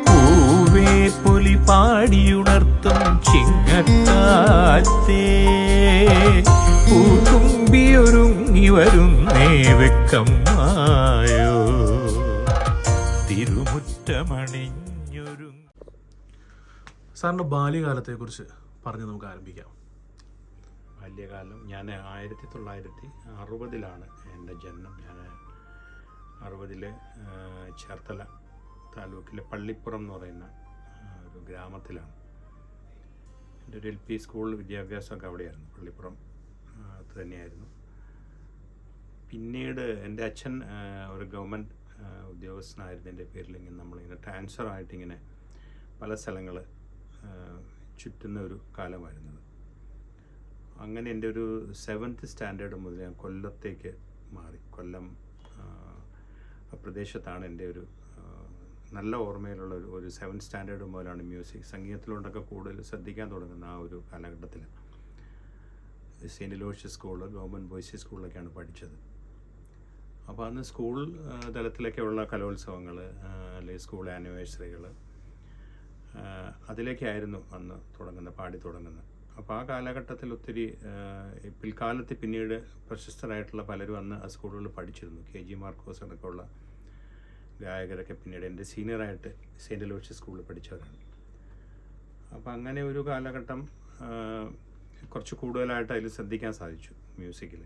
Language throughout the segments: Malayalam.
പൂവേ പൊലി പാടിയുണർത്തും ചിങ്ങക്കാറ്റേ, പൂത്തുമ്പിയൊരുങ്ങി വരുന്നേ വെക്കമായോ തിരുമുറ്റമണിഞ്ഞൊരു. സാറിൻ്റെ ബാല്യകാലത്തെക്കുറിച്ച് പറഞ്ഞ് നമുക്ക് ആരംഭിക്കാം. ബാല്യകാലം, ഞാൻ 1960 എൻ്റെ ജന്മം. ഞാൻ 60 ചേർത്തല താലൂക്കിലെ പള്ളിപ്പുറം എന്ന് പറയുന്ന ഒരു ഗ്രാമത്തിലാണ്. എൻ്റെ ഒരു LP സ്കൂൾ വിദ്യാഭ്യാസമൊക്കെ അവിടെയായിരുന്നു, പള്ളിപ്പുറം തന്നെയായിരുന്നു. പിന്നീട് എൻ്റെ അച്ഛൻ ഒരു ഗവൺമെൻറ് ഉദ്യോഗസ്ഥനായിരുന്നതിൻ്റെ പേരിൽ ഇങ്ങനെ നമ്മളിങ്ങനെ ട്രാൻസ്ഫർ ആയിട്ടിങ്ങനെ പല സ്ഥലങ്ങൾ ചുറ്റുന്ന ഒരു കാലമായിരുന്നത്. അങ്ങനെ എൻ്റെ ഒരു 7th സ്റ്റാൻഡേർഡ് മുതൽ ഞാൻ കൊല്ലത്തേക്ക് മാറി. കൊല്ലം പ്രദേശത്താണ് എൻ്റെ ഒരു നല്ല ഓർമ്മയിലുള്ള ഒരു 7th സ്റ്റാൻഡേർഡ് മുതലാണ് മ്യൂസിക് സംഗീതത്തിലോട്ടൊക്കെ കൂടുതൽ ശ്രദ്ധിക്കാൻ തുടങ്ങുന്ന ആ ഒരു കാലഘട്ടത്തിൽ. Saint Lucius school, government boys സ്കൂളിലൊക്കെയാണ് പഠിച്ചത്. അപ്പോൾ അന്ന് സ്കൂൾ തലത്തിലൊക്കെയുള്ള കലോത്സവങ്ങൾ അല്ലെങ്കിൽ സ്കൂൾ ആനിവേഴ്സറികൾ അതിലേക്കായിരുന്നു അന്ന് പാടി തുടങ്ങുന്നത്. അപ്പോൾ ആ കാലഘട്ടത്തിൽ ഒത്തിരി പിൽക്കാലത്ത് പിന്നീട് പ്രശസ്തരായിട്ടുള്ള പലരും അന്ന് ആ സ്കൂളുകളിൽ പഠിച്ചിരുന്നു. KG മാർക്കോസ് അടക്കമുള്ള ഗായകരൊക്കെ പിന്നീട് എൻ്റെ സീനിയറായിട്ട് സെയിൻറ്റ് ലൂഷ്യസ് സ്കൂളിൽ പഠിച്ചവരാണ്. അപ്പോൾ അങ്ങനെ ഒരു കാലഘട്ടം കുറച്ച് കൂടുതലായിട്ട് അതിൽ ശ്രദ്ധിക്കാൻ സാധിച്ചു മ്യൂസിക്കിൽ.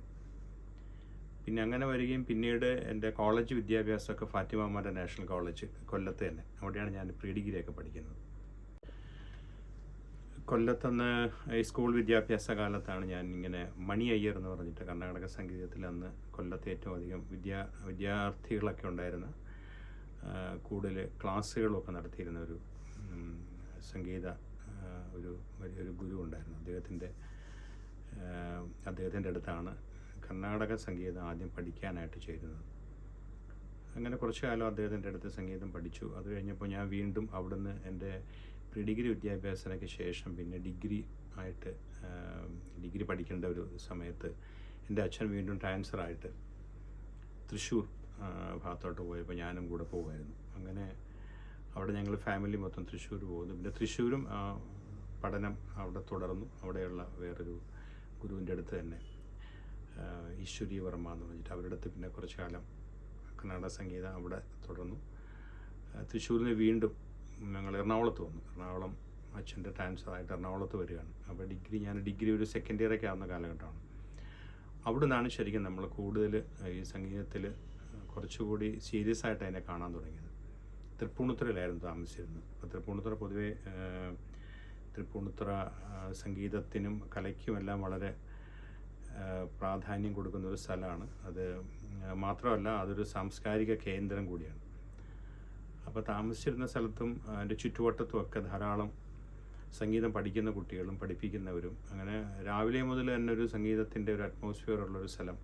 പിന്നെ അങ്ങനെ വരികയും പിന്നീട് എൻ്റെ കോളേജ് വിദ്യാഭ്യാസമൊക്കെ ഫാത്തിമ ഉമ്മർ നാഷണൽ കോളേജ് കൊല്ലത്ത് തന്നെ, അവിടെയാണ് ഞാൻ പ്രീ ഡിഗ്രിയൊക്കെ പഠിക്കുന്നത്. കൊല്ലത്തുനിന്ന് ഈ സ്കൂൾ വിദ്യാഭ്യാസ കാലത്താണ് ഞാൻ ഇങ്ങനെ മണി അയ്യർ എന്ന് പറഞ്ഞിട്ട് കർണാടക സംഗീതത്തിൽ അന്ന് കൊല്ലത്ത് ഏറ്റവും അധികം വിദ്യാർത്ഥികളൊക്കെ ഉണ്ടായിരുന്ന, കൂടുതൽ ക്ലാസ്സുകളൊക്കെ നടത്തിയിരുന്ന ഒരു സംഗീത ഒരു ഗുരു ഉണ്ടായിരുന്നു. അദ്ദേഹത്തിൻ്റെ അടുത്താണ് കർണാടക സംഗീതം ആദ്യം പഠിക്കാനായിട്ട് ചേരുന്നത്. അങ്ങനെ കുറച്ചു കാലം അദ്ദേഹത്തിൻ്റെ അടുത്ത് സംഗീതം പഠിച്ചു. അത് കഴിഞ്ഞപ്പോൾ ഞാൻ വീണ്ടും അവിടുന്ന് എൻ്റെ പ്രീ ഡിഗ്രി വിദ്യാഭ്യാസത്തിനൊക്കെ ശേഷം പിന്നെ ഡിഗ്രി പഠിക്കേണ്ട ഒരു സമയത്ത് എൻ്റെ അച്ഛൻ വീണ്ടും ട്രാൻസ്ഫർ ആയിട്ട് തൃശ്ശൂർ ഭാഗത്തോട്ട് പോയപ്പോൾ ഞാനും കൂടെ പോകുമായിരുന്നു. അങ്ങനെ അവിടെ ഞങ്ങൾ ഫാമിലി മൊത്തം തൃശ്ശൂർ പോകുന്നു. പിന്നെ തൃശ്ശൂരും പഠനം അവിടെ തുടർന്നു. അവിടെയുള്ള വേറൊരു ഗുരുവിൻ്റെ അടുത്ത് തന്നെ, ഈശ്വരി വർമ്മ എന്ന് പറഞ്ഞിട്ട് അവരുടെ അടുത്ത് പിന്നെ കുറച്ച് കാലം കർണാടക സംഗീതം അവിടെ തുടർന്നു. തൃശ്ശൂരിൽ നിന്ന് വീണ്ടും ഞങ്ങൾ എറണാകുളത്ത് വന്നു. എറണാകുളം അച്ഛൻ്റെ ട്രാൻസ്ഫർ ആയിട്ട് എറണാകുളത്ത് വരികയാണ്. അപ്പോൾ ഞാൻ ഡിഗ്രി ഒരു സെക്കൻഡ് ഇയറൊക്കെ ആവുന്ന കാലഘട്ടമാണ്. അവിടെ നിന്നാണ് ശരിക്കും നമ്മൾ കൂടുതൽ ഈ സംഗീതത്തിൽ കുറച്ചുകൂടി സീരിയസ് ആയിട്ട് അതിനെ കാണാൻ തുടങ്ങിയത്. തൃപ്പൂണിത്തുറയിലായിരുന്നു താമസിച്ചിരുന്നത്. അപ്പോൾ തൃപ്പൂണിത്തുറ പൊതുവെ തൃപ്പൂണിത്തുറ സംഗീതത്തിനും കലയ്ക്കുമെല്ലാം വളരെ പ്രാധാന്യം കൊടുക്കുന്ന ഒരു സ്ഥലമാണ്. അത് മാത്രമല്ല അതൊരു സാംസ്കാരിക കേന്ദ്രം കൂടിയാണ്. അപ്പോൾ താമസിച്ചിരുന്ന സ്ഥലത്തും അതിൻ്റെ ചുറ്റുവട്ടത്തും ഒക്കെ ധാരാളം സംഗീതം പഠിക്കുന്ന കുട്ടികളും പഠിപ്പിക്കുന്നവരും, അങ്ങനെ രാവിലെ മുതൽ തന്നെ ഒരു സംഗീതത്തിൻ്റെ ഒരു അറ്റ്മോസ്ഫിയർ ഉള്ളൊരു സ്ഥലം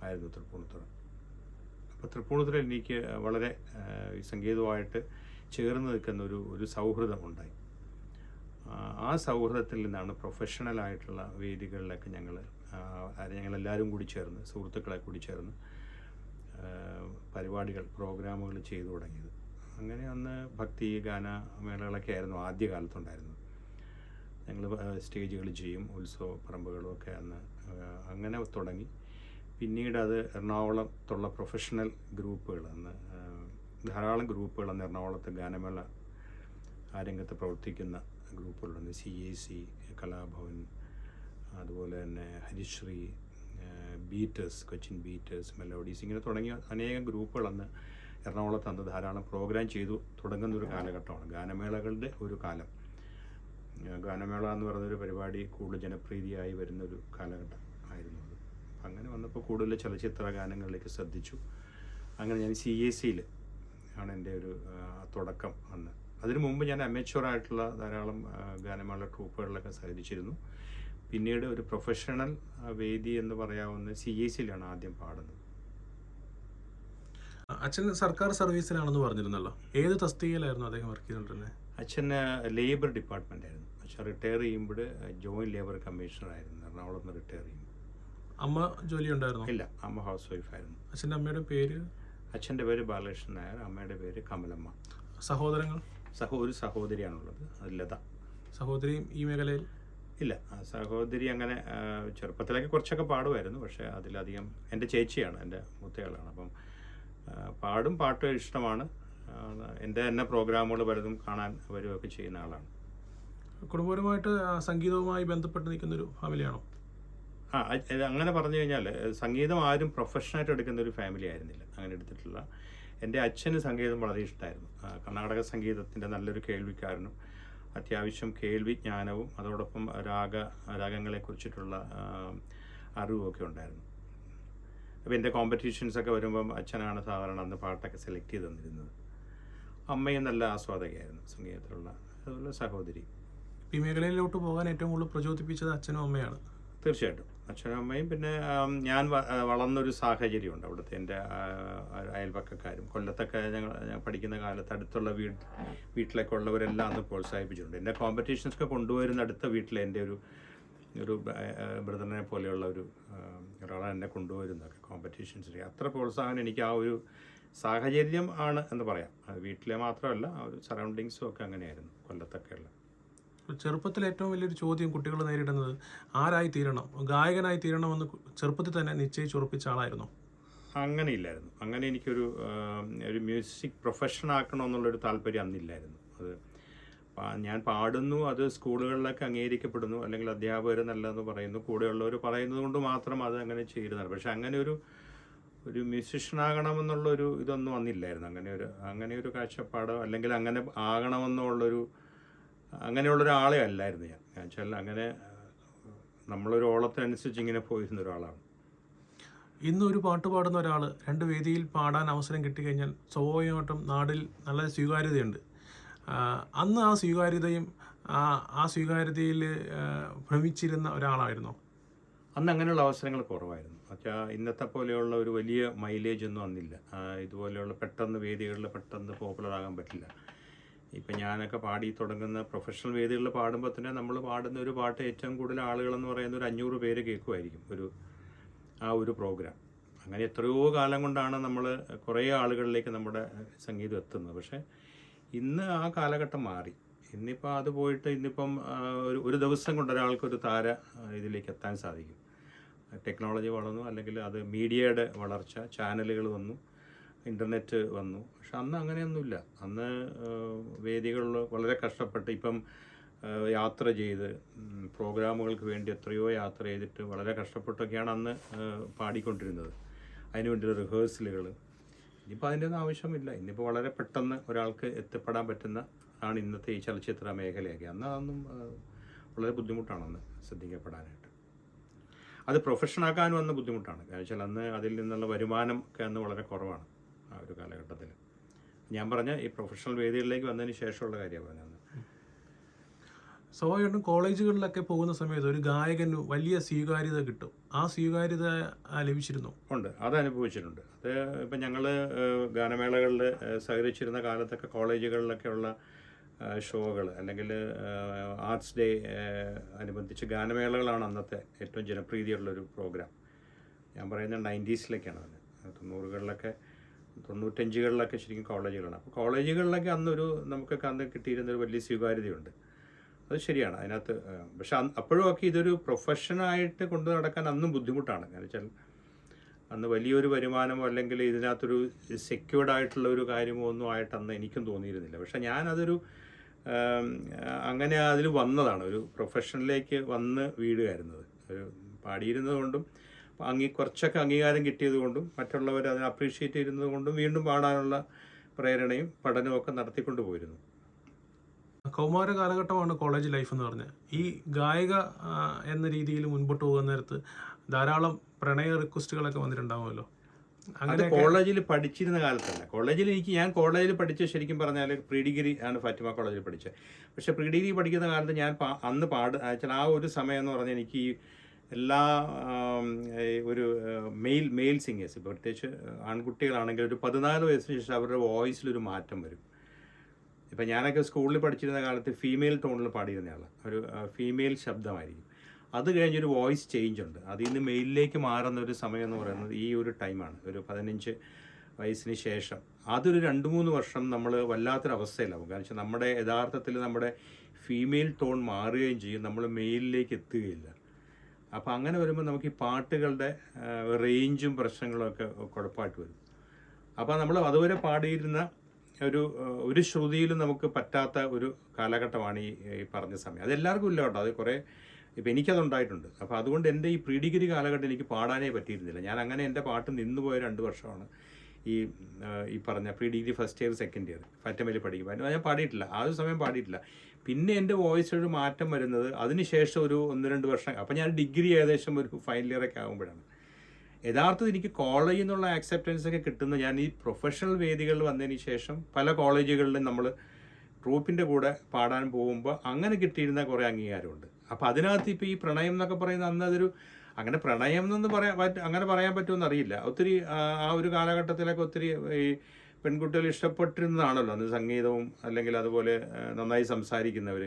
ആയിരുന്നു തൃപ്പൂണിത്തുറ. അപ്പോൾ തൃപ്പൂണിത്തുറ എനിക്ക് വളരെ ഈ സംഗീതവുമായിട്ട് ചേർന്ന് നിൽക്കുന്ന ഒരു സൗഹൃദം ഉണ്ടായി. ആ സൗഹൃദത്തിൽ നിന്നാണ് പ്രൊഫഷണലായിട്ടുള്ള വേദികളിലൊക്കെ ഞങ്ങളെല്ലാവരും കൂടി ചേർന്ന്, സുഹൃത്തുക്കളെ കൂടി ചേർന്ന് പ്രോഗ്രാമുകൾ ചെയ്തു തുടങ്ങിയത്. അങ്ങനെ അന്ന് ഭക്തി ഗാന മേളകളൊക്കെ ആയിരുന്നു ആദ്യ കാലത്തുണ്ടായിരുന്നത്. ഞങ്ങൾ സ്റ്റേജുകൾ ചെയ്യും, ഉത്സവ പറമ്പുകളും ഒക്കെ അന്ന് അങ്ങനെ തുടങ്ങി. പിന്നീട് അത് എറണാകുളത്തുള്ള പ്രൊഫഷണൽ ഗ്രൂപ്പുകൾ, അന്ന് ധാരാളം ഗ്രൂപ്പുകൾ അന്ന് എറണാകുളത്ത് ഗാനമേള ആ രംഗത്ത് പ്രവർത്തിക്കുന്ന ഗ്രൂപ്പുകളുണ്ട്. CAC, കലാഭവൻ, അതുപോലെ തന്നെ ഹരിശ്രീ, ബീറ്റേഴ്സ്, കൊച്ചിൻ ബീറ്റേഴ്സ്, മെലോഡീസ്, ഇങ്ങനെ തുടങ്ങിയ അനേകം ഗ്രൂപ്പുകൾ അന്ന് എറണാകുളത്ത് അന്ന് ധാരാളം പ്രോഗ്രാം ചെയ്തു തുടങ്ങുന്ന ഒരു കാലഘട്ടമാണ്. ഗാനമേളകളുടെ ഒരു കാലം. ഗാനമേള എന്ന് പറയുന്നൊരു പരിപാടി കൂടുതൽ ജനപ്രീതിയായി വരുന്നൊരു കാലഘട്ടം ആയിരുന്നു അത്. അങ്ങനെ വന്നപ്പോൾ കൂടുതൽ ചലച്ചിത്ര ഗാനങ്ങളിലേക്ക് ശ്രദ്ധിച്ചു. അങ്ങനെ ഞാൻ CACയിൽ ആണ് എൻ്റെ ഒരു തുടക്കം അന്ന്. അതിനു മുമ്പ് ഞാൻ അമേച്വറായിട്ടുള്ള ധാരാളം ഗാനമേള ട്രൂപ്പുകളിലൊക്കെ സഹകരിച്ചിരുന്നു. പിന്നീട് ഒരു പ്രൊഫഷണൽ വേദി എന്ന് പറയാവുന്ന CACയിലാണ് ആദ്യം പാടുന്നത്. അച്ഛൻ സർക്കാർ സർവീസിലാണെന്ന് പറഞ്ഞിരുന്നല്ലോ. ഏത് തസ്തികയിലായിരുന്നു അദ്ദേഹം വർക്ക് ചെയ്തുകൊണ്ടിരുന്നത്? അച്ഛൻ ലേബർ ഡിപ്പാർട്ട്മെൻ്റ് ആയിരുന്നു. അച്ഛൻ റിട്ടയർ ചെയ്യുമ്പോൾ ജോയിൻറ്റ് ലേബർ കമ്മീഷണർ ആയിരുന്നു എറണാകുളത്ത് നിന്ന് റിട്ടയർ ചെയ്യുമ്പോൾ. അമ്മ ജോലി ഉണ്ടായിരുന്നു? ഇല്ല, അമ്മ ഹൗസ് വൈഫായിരുന്നു. അച്ഛൻ്റെ അമ്മയുടെ പേര്? അച്ഛൻ്റെ പേര് ബാലകൃഷ്ണൻ നായർ, അമ്മയുടെ പേര് കമലമ്മ. സഹോദരങ്ങൾ? ഒരു സഹോദരിയാണുള്ളത്, അത് ലത. സഹോദരിയും ഈ മേഖലയിൽ ഇല്ല, സഹോദരി അങ്ങനെ ചെറുപ്പത്തിലൊക്കെ കുറച്ചൊക്കെ പാടുമായിരുന്നു. പക്ഷേ അതിലധികം എൻ്റെ ചേച്ചിയാണ്, എൻ്റെ മൂത്തയാളാണ്. അപ്പം പാട്ടും ഇഷ്ടമാണ്. എൻ്റെ തന്നെ പ്രോഗ്രാമുകൾ പലതും കാണാൻ വരികയൊക്കെ ചെയ്യുന്ന ആളാണ്. കുടുംബപരമായിട്ട് സംഗീതവുമായി ബന്ധപ്പെട്ട് നിൽക്കുന്നൊരു ഫാമിലിയാണോ? അങ്ങനെ പറഞ്ഞു കഴിഞ്ഞാൽ സംഗീതം ആരും പ്രൊഫഷനായിട്ട് എടുക്കുന്ന ഒരു ഫാമിലി ആയിരുന്നില്ല, അങ്ങനെ എടുത്തിട്ടുള്ള. എൻ്റെ അച്ഛന് സംഗീതം വളരെ ഇഷ്ടമായിരുന്നു. കർണാടക സംഗീതത്തിൻ്റെ നല്ലൊരു കേൾവിക്കാരനും അത്യാവശ്യം കേൾവി ജ്ഞാനവും അതോടൊപ്പം രാഗങ്ങളെക്കുറിച്ചിട്ടുള്ള അറിവുമൊക്കെ ഉണ്ടായിരുന്നു. അപ്പോൾ എൻ്റെ കോമ്പറ്റീഷൻസൊക്കെ വരുമ്പം അച്ഛനാണ് സാധാരണ അന്ന് പാട്ടൊക്കെ സെലക്ട് ചെയ്ത് തന്നിരുന്നത്. അമ്മയും നല്ല ആസ്വാദകയായിരുന്നു സംഗീതത്തിലുള്ള. അതുപോലെ സഹോദരി. ഈ മേഖലയിലോട്ട് പോകാൻ ഏറ്റവും കൂടുതൽ പ്രചോദിപ്പിച്ചത് അച്ഛനും അമ്മയാണ്? തീർച്ചയായിട്ടും അച്ഛനും അമ്മയും. പിന്നെ ഞാൻ വളർന്നൊരു സാഹചര്യമുണ്ട്. അവിടുത്തെ എൻ്റെ അയൽപക്കക്കാരും കൊല്ലത്തൊക്കെ ഞാൻ പഠിക്കുന്ന കാലത്ത് അടുത്തുള്ള വീട്ടിലൊക്കെ ഉള്ളവരെല്ലാം അന്ന് പ്രോത്സാഹിപ്പിച്ചിട്ടുണ്ട്. എൻ്റെ കോമ്പറ്റീഷൻസൊക്കെ കൊണ്ടുവരുന്ന അടുത്ത വീട്ടിലെ എൻ്റെ ഒരു ബ്രദറിനെ പോലെയുള്ള ഒരാളാണ് എന്നെ കൊണ്ടുവരുന്നതൊക്കെ കോമ്പറ്റീഷൻസിൽ. അത്ര പ്രോത്സാഹനം എനിക്ക് ആ ഒരു സാഹചര്യം ആണ് എന്ന് പറയാം. അത് വീട്ടിലെ മാത്രമല്ല, ആ ഒരു സറൗണ്ടിങ്സും ഒക്കെ അങ്ങനെയായിരുന്നു കൊല്ലത്തൊക്കെയുള്ള. ചെറുപ്പത്തിൽ ഏറ്റവും വലിയൊരു ചോദ്യം കുട്ടികൾ നേരിടുന്നത് ആരായി തീരണം, ഗായകനായി തീരണമെന്ന് ചെറുപ്പത്തിൽ തന്നെ നിശ്ചയിച്ചുറപ്പിച്ച ആളായിരുന്നു? അങ്ങനെയില്ലായിരുന്നു. അങ്ങനെ എനിക്കൊരു മ്യൂസിക് പ്രൊഫഷൻ ആക്കണമെന്നുള്ളൊരു താല്പര്യം അന്നില്ലായിരുന്നു. അത് ഞാൻ പാടുന്നു, അത് സ്കൂളുകളിലൊക്കെ അംഗീകരിക്കപ്പെടുന്നു, അല്ലെങ്കിൽ അധ്യാപകർ നല്ലതെന്ന് പറയുന്നു, കൂടെയുള്ളവർ പറയുന്നത് കൊണ്ട് മാത്രം അത് അങ്ങനെ ചെയ്യുന്നതാണ്. പക്ഷെ അങ്ങനെ ഒരു മ്യൂസിഷ്യനാകണമെന്നുള്ളൊരു ഇതൊന്നും അന്നില്ലായിരുന്നു. അങ്ങനെ ഒരു കാഴ്ചപ്പാടോ അല്ലെങ്കിൽ അങ്ങനെ അങ്ങനെയുള്ളൊരാളെ അല്ലായിരുന്നു ഞാൻ. വെച്ചാൽ അങ്ങനെ നമ്മളൊരു ഓളത്തിനനുസരിച്ച് ഇങ്ങനെ പോയിരുന്ന ഒരാളാണ്. ഇന്ന് ഒരു പാട്ട് പാടുന്ന ഒരാൾ രണ്ട് വേദിയിൽ പാടാൻ അവസരം കിട്ടിക്കഴിഞ്ഞാൽ സ്വാഭാവികമായിട്ടും നാടിൽ നല്ല സ്വീകാര്യതയുണ്ട്. അന്ന് ആ സ്വീകാര്യതയിൽ ഭ്രമിച്ചിരുന്ന ഒരാളായിരുന്നോ? അന്ന് അങ്ങനെയുള്ള അവസരങ്ങൾ കുറവായിരുന്നു. പക്ഷേ ഇന്നത്തെ പോലെയുള്ള ഒരു വലിയ മൈലേജ് ഒന്നും അന്നില്ല. ഇതുപോലെയുള്ള വേദികളിൽ പെട്ടെന്ന് പോപ്പുലർ ആകാൻ പറ്റില്ല. ഇപ്പം ഞാനൊക്കെ പാടി തുടങ്ങുന്ന പ്രൊഫഷണൽ വേദികളിൽ പാടുമ്പോൾ തന്നെ നമ്മൾ പാടുന്ന ഒരു പാട്ട് ഏറ്റവും കൂടുതൽ ആളുകളെന്ന് പറയുന്ന ഒരു 500 പേര് കേൾക്കുമായിരിക്കും ആ ഒരു പ്രോഗ്രാം. അങ്ങനെ എത്രയോ കാലം കൊണ്ടാണ് നമ്മൾ കുറേ ആളുകളിലേക്ക് നമ്മുടെ സംഗീതം എത്തുന്നത്. പക്ഷേ ഇന്ന് ആ കാലഘട്ടം മാറി. ഇന്നിപ്പോൾ അത് പോയിട്ട് ഇന്നിപ്പം ഒരു ദിവസം കൊണ്ട് ഒരാൾക്കൊരു ഇതിലേക്ക് എത്താൻ സാധിക്കും. ടെക്നോളജി വളർന്നു, അല്ലെങ്കിൽ അത് മീഡിയയുടെ വളർച്ച, ചാനലുകൾ വന്നു, ഇൻ്റർനെറ്റ് വന്നു. പക്ഷെ അന്ന് അങ്ങനെയൊന്നുമില്ല. അന്ന് വേദികളിൽ വളരെ കഷ്ടപ്പെട്ട് ഇപ്പം യാത്ര ചെയ്ത് പ്രോഗ്രാമുകൾക്ക് വേണ്ടി എത്രയോ യാത്ര ചെയ്തിട്ട് വളരെ കഷ്ടപ്പെട്ടൊക്കെയാണ് അന്ന് പാടിക്കൊണ്ടിരുന്നത്. അതിനുവേണ്ടിയുള്ള റിഹേഴ്സലുകൾ. ഇനിയിപ്പോൾ അതിൻ്റെ ഒന്നും ആവശ്യമില്ല. ഇന്നിപ്പോൾ വളരെ പെട്ടെന്ന് ഒരാൾക്ക് എത്തിപ്പെടാൻ പറ്റുന്ന ആണ് ഇന്നത്തെ ഈ ചലച്ചിത്ര മേഖലയൊക്കെ. അന്ന് അതൊന്നും വളരെ ബുദ്ധിമുട്ടാണെന്ന് ശ്രദ്ധിക്കപ്പെടാനായിട്ട്. അത് പ്രൊഫഷനാക്കാനും അന്ന് ബുദ്ധിമുട്ടാണ്. കാരണം വെച്ചാൽ അന്ന് അതിൽ നിന്നുള്ള വരുമാനം ഒക്കെ അന്ന് വളരെ കുറവാണ് ആ ഒരു കാലഘട്ടത്തിൽ. ഞാൻ പറഞ്ഞ ഈ പ്രൊഫഷണൽ വേദികളിലേക്ക് വന്നതിന് ശേഷമുള്ള കാര്യമാണ് പറഞ്ഞത്. സ്വാഭാവികമായിട്ടും കോളേജുകളിലൊക്കെ പോകുന്ന സമയത്ത് ഒരു ഗായകന് വലിയ സ്വീകാര്യത കിട്ടും. ആ സ്വീകാര്യത ലഭിച്ചിരുന്നു? ഉണ്ട്, അത് അനുഭവിച്ചിട്ടുണ്ട്. അത് ഇപ്പം ഞങ്ങൾ ഗാനമേളകളിൽ സഹകരിച്ചിരുന്ന കാലത്തൊക്കെ കോളേജുകളിലൊക്കെ ഉള്ള ഷോകൾ അല്ലെങ്കിൽ ആർട്സ് ഡേ അനുബന്ധിച്ച് ഗാനമേളകളാണ് അന്നത്തെ ഏറ്റവും ജനപ്രീതിയുള്ളൊരു പ്രോഗ്രാം. ഞാൻ പറയുന്നത് 90s-ലൊക്കെയാണ് അത്. 90-കളിലൊക്കെ 95-കളിലൊക്കെ ശരിക്കും കോളേജുകളാണ്. അപ്പോൾ കോളേജുകളിലൊക്കെ നമുക്കൊക്കെ അന്ന് കിട്ടിയിരുന്നൊരു വലിയ സ്വീകാര്യതയുണ്ട്. അത് ശരിയാണ്. അതിനകത്ത് പക്ഷെ അപ്പോഴും ഒക്കെ ഇതൊരു പ്രൊഫഷനായിട്ട് കൊണ്ടു നടക്കാൻ അന്നും ബുദ്ധിമുട്ടാണ്. കാരണം വെച്ചാൽ അന്ന് വലിയൊരു വരുമാനമോ അല്ലെങ്കിൽ ഇതിനകത്തൊരു സെക്യൂർഡ് ആയിട്ടുള്ള ഒരു കാര്യമോ ഒന്നും ആയിട്ട് അന്ന് എനിക്കും തോന്നിയിരുന്നില്ല. പക്ഷെ ഞാനതൊരു അങ്ങനെ അതിൽ വന്നതാണ്, ഒരു പ്രൊഫഷനിലേക്ക് വന്ന് വീടുകയായിരുന്നത്. ഒരു പാടിയിരുന്നത് കൊണ്ടും കുറച്ചൊക്കെ അംഗീകാരം കിട്ടിയത് കൊണ്ടും മറ്റുള്ളവർ അതിനെ അപ്രീഷിയേറ്റ് ചെയ്യുന്നത് കൊണ്ടും വീണ്ടും പാടാനുള്ള പ്രേരണയും പഠനവും ഒക്കെ നടത്തിക്കൊണ്ട് പോയിരുന്നു. കൗമാര കാലഘട്ടമാണ് കോളേജ് ലൈഫ് എന്ന് പറഞ്ഞാൽ. ഈ ഗായിക എന്ന രീതിയിൽ മുൻപോട്ട് പോകുന്ന നേരത്ത് ധാരാളം പ്രണയ റിക്വസ്റ്റുകളൊക്കെ വന്നിട്ടുണ്ടാവുമല്ലോ. അങ്ങനെ കോളേജിൽ പഠിച്ചിരുന്ന കാലത്തല്ല. ഞാൻ കോളേജിൽ പഠിച്ച ശരിക്കും പറഞ്ഞാൽ പ്രീ ഡിഗ്രി ആണ് ഫാത്തിമ കോളേജിൽ പഠിച്ചത്. പക്ഷേ പ്രീ ഡിഗ്രി പഠിക്കുന്ന കാലത്ത് ഞാൻ അന്ന് ആ ഒരു സമയം എന്ന് പറഞ്ഞാൽ എനിക്ക് ഈ എല്ലാ ഒരു മെയിൽ സിംഗേഴ്സ്, പ്രത്യേകിച്ച് ആൺകുട്ടികളാണെങ്കിൽ ഒരു 14 വയസ്സിന് ശേഷം അവരുടെ വോയിസിലൊരു മാറ്റം വരും. ഇപ്പം ഞാനൊക്കെ സ്കൂളിൽ പഠിച്ചിരുന്ന കാലത്ത് ഫീമെയിൽ ടോണിൽ പാടിയിരുന്നയാളാണ്. ഒരു ഫീമെയിൽ ശബ്ദമായിരിക്കും. അത് കഴിഞ്ഞൊരു വോയിസ് ചേഞ്ച് ഉണ്ട്. അതിൽ നിന്ന് മെയിലിലേക്ക് മാറുന്ന ഒരു സമയം എന്ന് പറയുന്നത് ഈ ഒരു ടൈമാണ്. ഒരു 15 വയസ്സിന് ശേഷം അതൊരു 2-3 വർഷം നമ്മൾ വല്ലാത്തൊരവസ്ഥയിലാവും. കാരണം വെച്ചാൽ നമ്മുടെ യഥാർത്ഥത്തിൽ നമ്മുടെ ഫീമെയിൽ ടോൺ മാറുകയും ചെയ്യും, നമ്മൾ മെയിലിലേക്ക് എത്തുകയില്ല. അപ്പോൾ അങ്ങനെ വരുമ്പോൾ നമുക്ക് ഈ പാട്ടുകളുടെ റേഞ്ചും പ്രശ്നങ്ങളും ഒക്കെ കുഴപ്പമായിട്ട് വരും. അപ്പോൾ നമ്മൾ അതുവരെ പാടിയിരുന്ന ഒരു ശ്രുതിയിലും നമുക്ക് പറ്റാത്ത ഒരു കാലഘട്ടമാണ് ഈ പറഞ്ഞ സമയം. അതെല്ലാവർക്കും ഇല്ല കേട്ടോ, അത് കുറേ ഇപ്പം എനിക്കതുണ്ടായിട്ടുണ്ട്. അപ്പോൾ അതുകൊണ്ട് എൻ്റെ ഈ പ്രീ ഡിഗ്രി കാലഘട്ടം എനിക്ക് പാടാനേ പറ്റിയിരുന്നില്ല. ഞാൻ അങ്ങനെ എൻ്റെ പാട്ട് നിന്നുപോയ 2 വർഷമാണ് ഈ പറഞ്ഞ pre degree first year second year ഫാറ്റമയിൽ പഠിക്കുമ്പോൾ ഞാൻ പാടിയിട്ടില്ല, ആ ഒരു സമയം പാടിയിട്ടില്ല. പിന്നെ എൻ്റെ വോയിസൊരു മാറ്റം വരുന്നത് അതിനുശേഷം ഒരു 1-2 വർഷം. അപ്പോൾ ഞാൻ ഡിഗ്രി ഏകദേശം ഒരു ഫൈനൽ ഇയറൊക്കെ ആകുമ്പോഴാണ് യഥാർത്ഥത്തിൽ എനിക്ക് കോളേജിൽ നിന്നുള്ള ആക്സെപ്റ്റൻസ് ഒക്കെ കിട്ടുന്നത്. ഞാൻ ഈ പ്രൊഫഷണൽ വേദികളിൽ വന്നതിന് ശേഷം പല കോളേജുകളിലും നമ്മൾ ട്രൂപ്പിൻ്റെ കൂടെ പാടാൻ പോകുമ്പോൾ അങ്ങനെ കിട്ടിയിരുന്ന കുറേ അംഗീകാരമുണ്ട്. അപ്പോൾ അതിനകത്ത് ഇപ്പോൾ ഈ പ്രണയം എന്നൊക്കെ പറയുന്ന അന്ന് അതൊരു അങ്ങനെ പ്രണയം എന്നൊന്നും അങ്ങനെ പറയാൻ പറ്റുമെന്ന് അറിയില്ല. ഒത്തിരി ആ ഒരു കാലഘട്ടത്തിലൊക്കെ ഒത്തിരി ഈ പെൺകുട്ടികൾ ഇഷ്ടപ്പെട്ടിരുന്നതാണല്ലോ അന്ന് സംഗീതവും അല്ലെങ്കിൽ അതുപോലെ നന്നായി സംസാരിക്കുന്നവർ.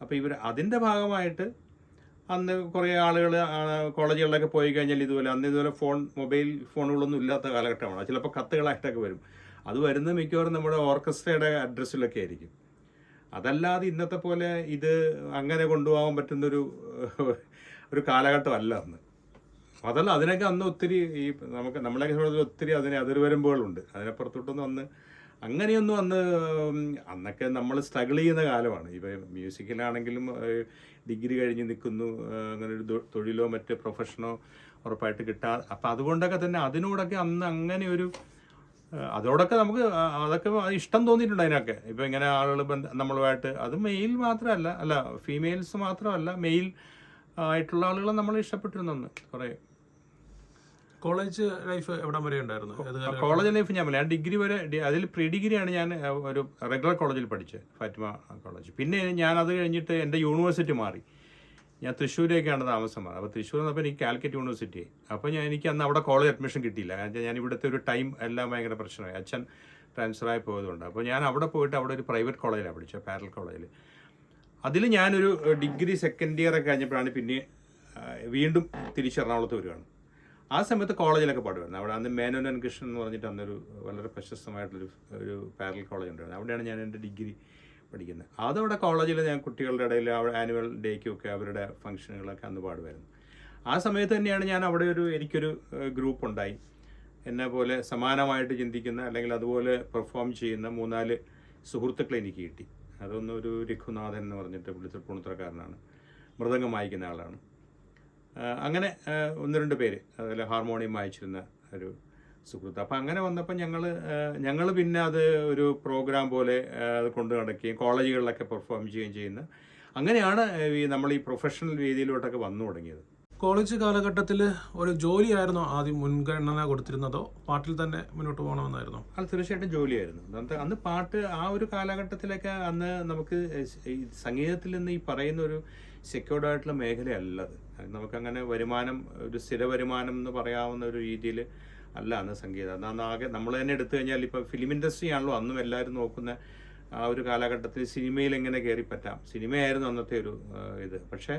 അപ്പോൾ അതിൻ്റെ ഭാഗമായിട്ട് അന്ന് കുറേ ആളുകൾ കോളേജുകളിലൊക്കെ പോയി കഴിഞ്ഞാൽ ഇതുപോലെ മൊബൈൽ ഫോണുകളൊന്നും ഇല്ലാത്ത കാലഘട്ടമാണ്. ചിലപ്പോൾ കത്തുകളായിട്ടൊക്കെ വരും. അത് വരുന്നത് മിക്കവാറും നമ്മുടെ ഓർക്കസ്ട്രയുടെ അഡ്രസ്സിലൊക്കെ ആയിരിക്കും. അതല്ലാതെ ഇന്നത്തെ പോലെ ഇത് അങ്ങനെ കൊണ്ടുപോകാൻ പറ്റുന്നൊരു കാലഘട്ടമല്ല അന്ന്. അതല്ല, അതിനൊക്കെ അന്ന് ഒത്തിരി നമ്മളെയൊക്കെ സംബന്ധിച്ച് ഒത്തിരി അതിർവരമ്പുകളുണ്ട്. അതിനപ്പുറത്തോട്ടൊന്നും അങ്ങനെയൊന്നും അന്നൊക്കെ നമ്മൾ സ്ട്രഗിൾ ചെയ്യുന്ന കാലമാണ്. ഇപ്പം മ്യൂസിക്കിലാണെങ്കിലും ഡിഗ്രി കഴിഞ്ഞ് നിൽക്കുന്നു, അങ്ങനെ ഒരു തൊഴിലോ മറ്റ് പ്രൊഫഷനോ ഉറപ്പായിട്ട് കിട്ടാതെ. അപ്പം അതുകൊണ്ടൊക്കെ തന്നെ അതിനോടൊക്കെ അന്ന് അങ്ങനെ അതോടൊക്കെ അതൊക്കെ ഇഷ്ടം തോന്നിയിട്ടുണ്ട് അതിനൊക്കെ. ഇപ്പം ഇങ്ങനെ ആളുകൾ നമ്മളുമായിട്ട്, അത് മെയിൽ മാത്രമല്ല ഫീമെയിൽസ് മാത്രമല്ല, മെയിൽ ആയിട്ടുള്ള ആളുകളെ നമ്മൾ ഇഷ്ടപ്പെട്ടിരുന്നു കുറേ. കോളേജ് ലൈഫ് എവിടം വരെ ഉണ്ടായിരുന്നു? കോളേജ് ലൈഫ് ഞാൻ ഡിഗ്രി വരെ, അതിൽ പ്രീ ഡിഗ്രിയാണ് ഞാൻ ഒരു റെഗുലർ കോളേജിൽ പഠിച്ചത്, ഫാറ്റിമ കോളേജ്. പിന്നെ ഞാൻ അത് കഴിഞ്ഞിട്ട് എൻ്റെ യൂണിവേഴ്സിറ്റി മാറി. ഞാൻ തൃശ്ശൂരേക്കാണ് താമസം മാറി. അപ്പോൾ തൃശ്ശൂർ എന്നപ്പോൾ എനിക്ക് കാലിക്കറ്റ് യൂണിവേഴ്സിറ്റി. അപ്പോൾ എനിക്ക് അന്ന് അവിടെ കോളേജ് അഡ്മിഷൻ കിട്ടിയില്ല. കാരണം ഞാൻ ഇവിടുത്തെ ഒരു ടൈം എല്ലാം ഭയങ്കര പ്രശ്നമായി. അച്ഛൻ ട്രാൻസ്ഫറായി പോയതുകൊണ്ട്. അപ്പോൾ ഞാൻ അവിടെ പോയിട്ട് അവിടെ ഒരു പ്രൈവറ്റ് കോളേജിലാണ് പഠിച്ചത്, പാരലൽ കോളേജിൽ. അതിൽ ഞാനൊരു ഡിഗ്രി സെക്കൻഡ് ഇയർ ഒക്കെ കഴിഞ്ഞപ്പോഴാണ് പിന്നെ വീണ്ടും തിരിച്ച് എറണാകുളത്ത് വരികയാണ്. ആ സമയത്ത് കോളേജിലൊക്കെ പാടുമായിരുന്നു. അവിടെ അന്ന് മേനോൻ കൃഷ്ണൻ എന്ന് പറഞ്ഞിട്ട് അന്നൊരു വളരെ പ്രശസ്തമായിട്ടുള്ളൊരു പാരലൽ കോളേജ് ഉണ്ടായിരുന്നു. അവിടെയാണ് ഞാൻ എൻ്റെ ഡിഗ്രി പഠിക്കുന്നത്. അതവിടെ കോളേജിൽ ഞാൻ കുട്ടികളുടെ ഇടയിൽ ആനുവൽ ഡേക്കൊക്കെ അവരുടെ ഫംഗ്ഷനുകളൊക്കെ അന്ന് പാടുമായിരുന്നു. ആ സമയത്ത് തന്നെയാണ് ഞാൻ അവിടെ എനിക്കൊരു ഗ്രൂപ്പ് ഉണ്ടായി. എന്നെ പോലെ സമാനമായിട്ട് ചിന്തിക്കുന്ന അല്ലെങ്കിൽ അതുപോലെ പെർഫോം ചെയ്യുന്ന 3-4 സുഹൃത്തുക്കളെ എനിക്ക് കിട്ടി. ഒരു രഘുനാഥൻ എന്ന് പറഞ്ഞിട്ട് പുളിത്തറക്കാരനാണ്, മൃദംഗം വായിക്കുന്ന ആളാണ്. അങ്ങനെ 1-2 പേര്, അതുപോലെ ഹാർമോണിയം വായിച്ചിരുന്ന ഒരു സുഹൃത്ത്. അപ്പം അങ്ങനെ വന്നപ്പോൾ ഞങ്ങൾ പിന്നെ അത് ഒരു പ്രോഗ്രാം പോലെ അത് കൊണ്ടു നടക്കുകയും കോളേജുകളിലൊക്കെ പെർഫോം ചെയ്യുകയും ചെയ്യുന്ന, അങ്ങനെയാണ് നമ്മൾ ഈ പ്രൊഫഷണൽ രീതിയിലോട്ടൊക്കെ വന്നു തുടങ്ങിയത്. കോളേജ് കാലഘട്ടത്തിൽ ഒരു ജോലിയായിരുന്നോ ആദ്യം മുൻഗണന കൊടുത്തിരുന്നതോ പാട്ടിൽ തന്നെ മുന്നോട്ട് പോകണമെന്നായിരുന്നോ? അത് തീർച്ചയായിട്ടും ജോലിയായിരുന്നു. അന്ന് പാട്ട് ആ ഒരു കാലഘട്ടത്തിലൊക്കെ അന്ന് നമുക്ക് സംഗീതത്തിൽ നിന്ന് ഈ പറയുന്ന ഒരു സെക്യൂർഡ് ആയിട്ടുള്ള മേഖലയല്ലത്. നമുക്കങ്ങനെ ഒരു സ്ഥിര വരുമാനം എന്ന് പറയാവുന്ന ഒരു രീതിയിൽ അല്ല അന്ന് സംഗീതം. അന്ന് ആകെ നമ്മൾ തന്നെ എടുത്തു കഴിഞ്ഞാൽ ഇപ്പോൾ ഫിലിം ഇൻഡസ്ട്രി ആണല്ലോ അന്നും എല്ലാവരും നോക്കുന്ന. ആ ഒരു കാലഘട്ടത്തിൽ സിനിമയിൽ എങ്ങനെ കയറിപ്പറ്റാം, സിനിമയായിരുന്നു അന്നത്തെ ഒരു ഇത്. പക്ഷേ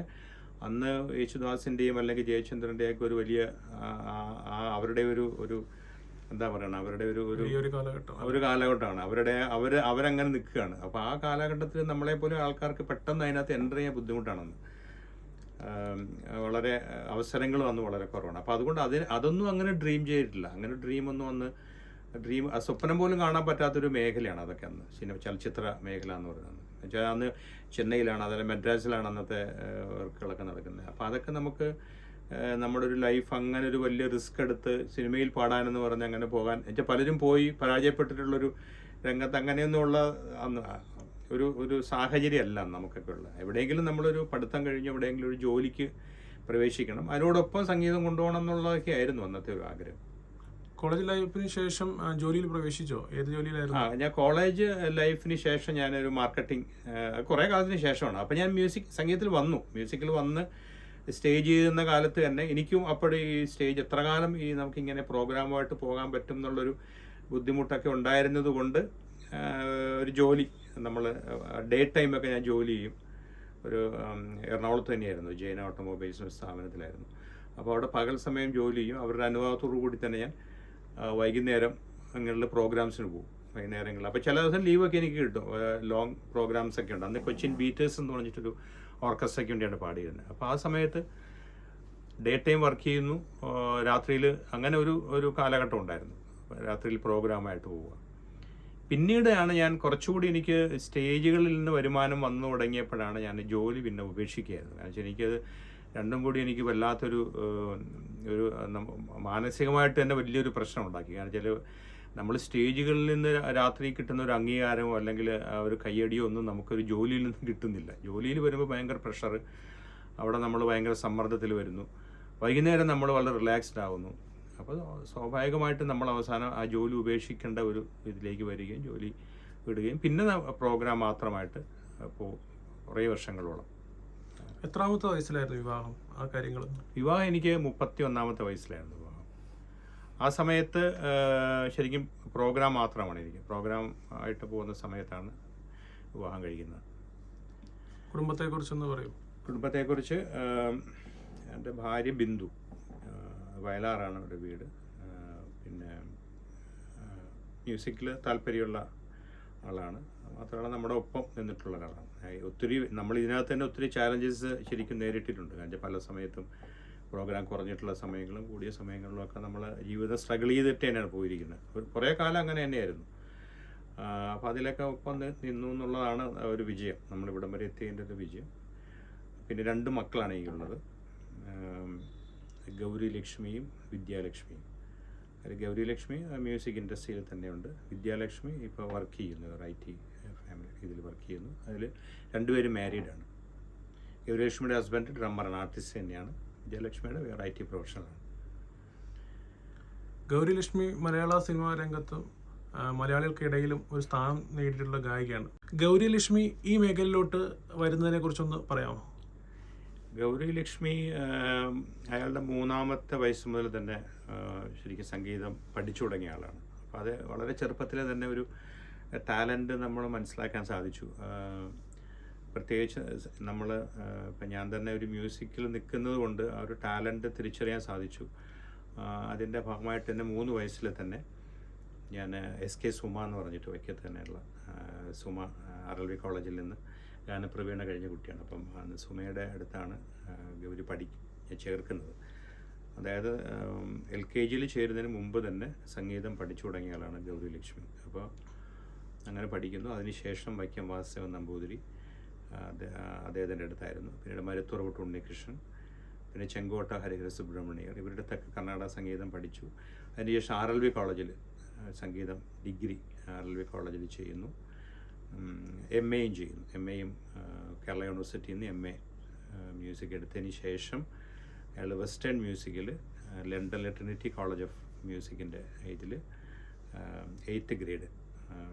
അന്ന് യേശുദാസിൻ്റെയും അല്ലെങ്കിൽ ജയചന്ദ്രൻ്റെയൊക്കെ ഒരു വലിയ അവരുടെ ഒരു എന്താ പറയണം, അവരുടെ ഒരു കാലഘട്ടമാണ്. അവരങ്ങനെ നിൽക്കുകയാണ്. അപ്പോൾ ആ കാലഘട്ടത്തിൽ നമ്മളെപ്പോലെ ആൾക്കാർക്ക് പെട്ടെന്ന് അതിനകത്ത് എൻ്റർ ചെയ്യാൻ ബുദ്ധിമുട്ടാണെന്ന്. വളരെ അവസരങ്ങൾ വന്ന് വളരെ കുറവാണ്. അപ്പോൾ അതുകൊണ്ട് അതൊന്നും അങ്ങനെ ഡ്രീം ചെയ്തിട്ടില്ല. അങ്ങനെ സ്വപ്നം പോലും കാണാൻ പറ്റാത്തൊരു മേഖലയാണ് അതൊക്കെ അന്ന് ചലച്ചിത്ര മേഖല എന്ന് പറയുന്നത്. എന്നുവെച്ചാൽ അന്ന് ചെന്നൈയിലാണ്, അതല്ല മെഡ്രാസിലാണ് അന്നത്തെ വർക്കുകളൊക്കെ നടക്കുന്നത്. അപ്പോൾ അതൊക്കെ നമ്മുടെ ഒരു ലൈഫ് അങ്ങനെ ഒരു വലിയ റിസ്ക് എടുത്ത് സിനിമയിൽ പാടാനെന്ന് പറഞ്ഞ് അങ്ങനെ പോകാൻ എന്നുവെച്ചാൽ പലരും പോയി പരാജയപ്പെട്ടിട്ടുള്ളൊരു രംഗത്ത് അങ്ങനെയൊന്നുമുള്ള ഒരു സാഹചര്യമല്ല നമുക്കൊക്കെ ഉള്ളത്. എവിടെയെങ്കിലും നമ്മളൊരു പഠിത്തം കഴിഞ്ഞ് എവിടെയെങ്കിലും ഒരു ജോലിക്ക് പ്രവേശിക്കണം, അതിനോടൊപ്പം സംഗീതം കൊണ്ടുപോകണം എന്നുള്ളതൊക്കെ ആയിരുന്നു അന്നത്തെ ഒരു ആഗ്രഹം. കോളേജ് ലൈഫിന് ശേഷം ജോലിയിൽ പ്രവേശിച്ചോ? ഏത് ജോലിയിലായിരുന്നു? ഞാൻ കോളേജ് ലൈഫിന് ശേഷം ഞാനൊരു മാർക്കറ്റിംഗ് കുറേ കാലത്തിന് ശേഷമാണ്. അപ്പോൾ ഞാൻ മ്യൂസിക്കിൽ വന്ന് സ്റ്റേജ് ചെയ്യുന്ന കാലത്ത് തന്നെ എനിക്കും അപ്പോൾ ഈ സ്റ്റേജ് എത്ര കാലം നമുക്കിങ്ങനെ പ്രോഗ്രാമുമായിട്ട് പോകാൻ പറ്റും എന്നുള്ളൊരു ബുദ്ധിമുട്ടൊക്കെ ഉണ്ടായിരുന്നത് കൊണ്ട് ഒരു ജോലി നമ്മൾ ഡേ ടൈമൊക്കെ ഞാൻ ജോലി ചെയ്യും. എറണാകുളത്ത് തന്നെയായിരുന്നു, ജെയിൻ ഓട്ടോമൊബൈൽസ് സ്ഥാപനത്തിലായിരുന്നു. അപ്പോൾ അവിടെ പകൽ സമയം ജോലി ചെയ്യും. അവരുടെ അനുവാദത്തോടു കൂടി തന്നെ ഞാൻ വൈകുന്നേരം അങ്ങനെയുള്ള പ്രോഗ്രാംസിന് പോകും വൈകുന്നേരങ്ങളിൽ. അപ്പോൾ ചില ദിവസം ലീവൊക്കെ എനിക്ക് കിട്ടും, ലോങ് പ്രോഗ്രാംസ് ഒക്കെ ഉണ്ട്. അന്ന് കൊച്ചിൻ ബീറ്റേഴ്സ് എന്ന് പറഞ്ഞിട്ടൊരു ഓർക്കസ്ട്രയ്ക്ക് വേണ്ടിയാണ് പാടിയിരുന്നത്. അപ്പോൾ ആ സമയത്ത് ഡേ ടൈം വർക്ക് ചെയ്യുന്നു, രാത്രിയിൽ അങ്ങനെ ഒരു കാലഘട്ടം ഉണ്ടായിരുന്നു, രാത്രിയിൽ പ്രോഗ്രാമായിട്ട് പോവുക. പിന്നീടാണ് ഞാൻ കുറച്ചുകൂടി എനിക്ക് സ്റ്റേജുകളിൽ നിന്ന് വരുമാനം വന്നു തുടങ്ങിയപ്പോഴാണ് ഞാൻ ജോലി പിന്നെ ഉപേക്ഷിക്കുകയായിരുന്നു. കാരണം വെച്ചാൽ എനിക്കത് രണ്ടും കൂടി എനിക്ക് വല്ലാത്തൊരു മാനസികമായിട്ട് തന്നെ വലിയൊരു പ്രശ്നം ഉണ്ടാക്കി. കാരണം വെച്ചാൽ നമ്മൾ സ്റ്റേജുകളിൽ നിന്ന് രാത്രി കിട്ടുന്ന ഒരു അംഗീകാരമോ അല്ലെങ്കിൽ ഒരു കയ്യടിയോ ഒന്നും നമുക്കൊരു ജോലിയിൽ നിന്ന് കിട്ടുന്നില്ല. ജോലിയിൽ വരുമ്പോൾ ഭയങ്കര പ്രഷർ, അവിടെ നമ്മൾ ഭയങ്കര സമ്മർദ്ദത്തിൽ വരുന്നു. വൈകുന്നേരം നമ്മൾ വളരെ റിലാക്സ്ഡ് ആവുന്നു. അപ്പോൾ സ്വാഭാവികമായിട്ടും നമ്മൾ അവസാനം ആ ജോലി ഉപേക്ഷിക്കേണ്ട ഒരു ഇതിലേക്ക് വരികയും ജോലി വിടുകയും പിന്നെ പ്രോഗ്രാം മാത്രമായിട്ട് കുറേ വർഷങ്ങളോളം. എത്രാമത്തെ വയസ്സിലായിരുന്നു വിവാഹം? ആ കാര്യങ്ങൾ വിവാഹം എനിക്ക് 31-ാമത്തെ വയസ്സിലായിരുന്നു വിവാഹം. ആ സമയത്ത് ശരിക്കും പ്രോഗ്രാം മാത്രമാണ് എനിക്ക്, പ്രോഗ്രാം ആയിട്ട് പോകുന്ന സമയത്താണ് വിവാഹം കഴിക്കുന്നത്. കുടുംബത്തെക്കുറിച്ചൊന്ന് പറയൂ. കുടുംബത്തെക്കുറിച്ച് എൻ്റെ ഭാര്യ ബിന്ദു, വയലാറാണ് അവരുടെ വീട്. പിന്നെ മ്യൂസിക്കിൽ താല്പര്യമുള്ള ആളാണ്, മാത്രമല്ല നമ്മുടെ ഒപ്പം നിന്നിട്ടുള്ള ഒരാളാണ്. ഒത്തിരി നമ്മൾ ഇതിനകത്ത് തന്നെ ഒത്തിരി ചാലഞ്ചസ് ശരിക്കും നേരിട്ടിട്ടുണ്ട്. കാരണം പല സമയത്തും പ്രോഗ്രാം കുറഞ്ഞിട്ടുള്ള സമയങ്ങളും കൂടിയ സമയങ്ങളിലും ഒക്കെ നമ്മൾ ജീവിതം സ്ട്രഗിൾ ചെയ്തിട്ട് തന്നെയാണ് പോയിരിക്കുന്നത്. കുറേ കാലം അങ്ങനെ തന്നെയായിരുന്നു. അപ്പോൾ അതിലൊക്കെ ഒപ്പം നിന്നു എന്നുള്ളതാണ് ഒരു വിജയം, നമ്മളിവിടം വരെ എത്തിയതിൻ്റെ ഒരു വിജയം. പിന്നെ 2 മക്കളാണ് എനിക്കുള്ളത്, ഗൗരി ലക്ഷ്മിയും വിദ്യാലക്ഷ്മിയും. അതിൽ ഗൗരി ലക്ഷ്മി മ്യൂസിക് ഇൻഡസ്ട്രിയിൽ തന്നെയുണ്ട്, വിദ്യാലക്ഷ്മി ഇപ്പോൾ വർക്ക് ചെയ്യുന്നു, IT ഫാമിലി ഇതിൽ വർക്ക് ചെയ്യുന്നു. അതിൽ 2 പേരും മാരീഡാണ്. ഗൗരി ലക്ഷ്മിയുടെ ഹസ്ബൻഡ് ഡ്രമ്മറാണ്, ആർട്ടിസ്റ്റ് തന്നെയാണ്. വിദ്യാലക്ഷ്മിയുടെ വേറെ IT പ്രൊഫഷണലാണ്. Gauri Lakshmi Malayala cinema രംഗത്തും മലയാളികൾക്കിടയിലും ഒരു സ്ഥാനം നേടിയിട്ടുള്ള ഗായികയാണ്. ഗൗരി ലക്ഷ്മി ഈ മേഖലയിലോട്ട് വരുന്നതിനെ കുറിച്ചൊന്ന് പറയാമോ? ഗൗരി ലക്ഷ്മി അയാളുടെ 3-ാമത്തെ വയസ്സ് മുതൽ തന്നെ ശരിക്കും സംഗീതം പഠിച്ചു തുടങ്ങിയ ആളാണ്. അപ്പോൾ അത് വളരെ ചെറുപ്പത്തിൽ തന്നെ ഒരു ടാലൻറ്റ് നമ്മൾ മനസ്സിലാക്കാൻ സാധിച്ചു. പ്രത്യേകിച്ച് നമ്മൾ ഇപ്പം ഞാൻ തന്നെ ഒരു മ്യൂസിക്കിൽ നിൽക്കുന്നത് കൊണ്ട് ആ ഒരു ടാലൻറ്റ് തിരിച്ചറിയാൻ സാധിച്ചു. അതിൻ്റെ ഭാഗമായിട്ട് തന്നെ 3 വയസ്സിൽ തന്നെ ഞാൻ SK സുമ എന്ന് പറഞ്ഞിട്ട് വയ്ക്കത്ത് തന്നെയുള്ള സുമ RLV കോളേജിൽ നിന്ന് ഗാനപ്രവീണ കഴിഞ്ഞ കുട്ടിയാണ്. അപ്പം അന്ന് സുമയുടെ അടുത്താണ് ഗൗരി ചേർക്കുന്നത്. അതായത് LKGയിൽ ചേരുന്നതിന് മുമ്പ് തന്നെ സംഗീതം പഠിച്ചു തുടങ്ങിയ ആളാണ് ഗൗരി ലക്ഷ്മി. അപ്പോൾ അങ്ങനെ പഠിക്കുന്നു. അതിനുശേഷം വൈക്കം വാസുദേവൻ നമ്പൂതിരി അദ്ദേഹത്തിൻ്റെ അടുത്തായിരുന്നു. പിന്നീട് മരുത്തുറവട്ട് ഉണ്ണികൃഷ്ണൻ, പിന്നെ ചെങ്കോട്ട ഹരിഹര സുബ്രഹ്മണ്യർ, ഇവരുടെ അടുത്തൊക്കെ കർണാടക സംഗീതം പഠിച്ചു. അതിനുശേഷം RLV കോളേജിൽ സംഗീതം ഡിഗ്രി RLV കോളേജിൽ ചെയ്യുന്നു. MAയും ചെയ്യുന്നു. MAയും കേരള യൂണിവേഴ്സിറ്റിയിൽ നിന്ന് MA മ്യൂസിക് എടുത്തതിന് ശേഷം അയാൾ വെസ്റ്റേൺ മ്യൂസിക്കിൽ ലണ്ടനിലെ ട്രിനിറ്റി കോളേജ് ഓഫ് മ്യൂസിക്കിൻ്റെ ഇതിൽ 8th ഗ്രേഡ്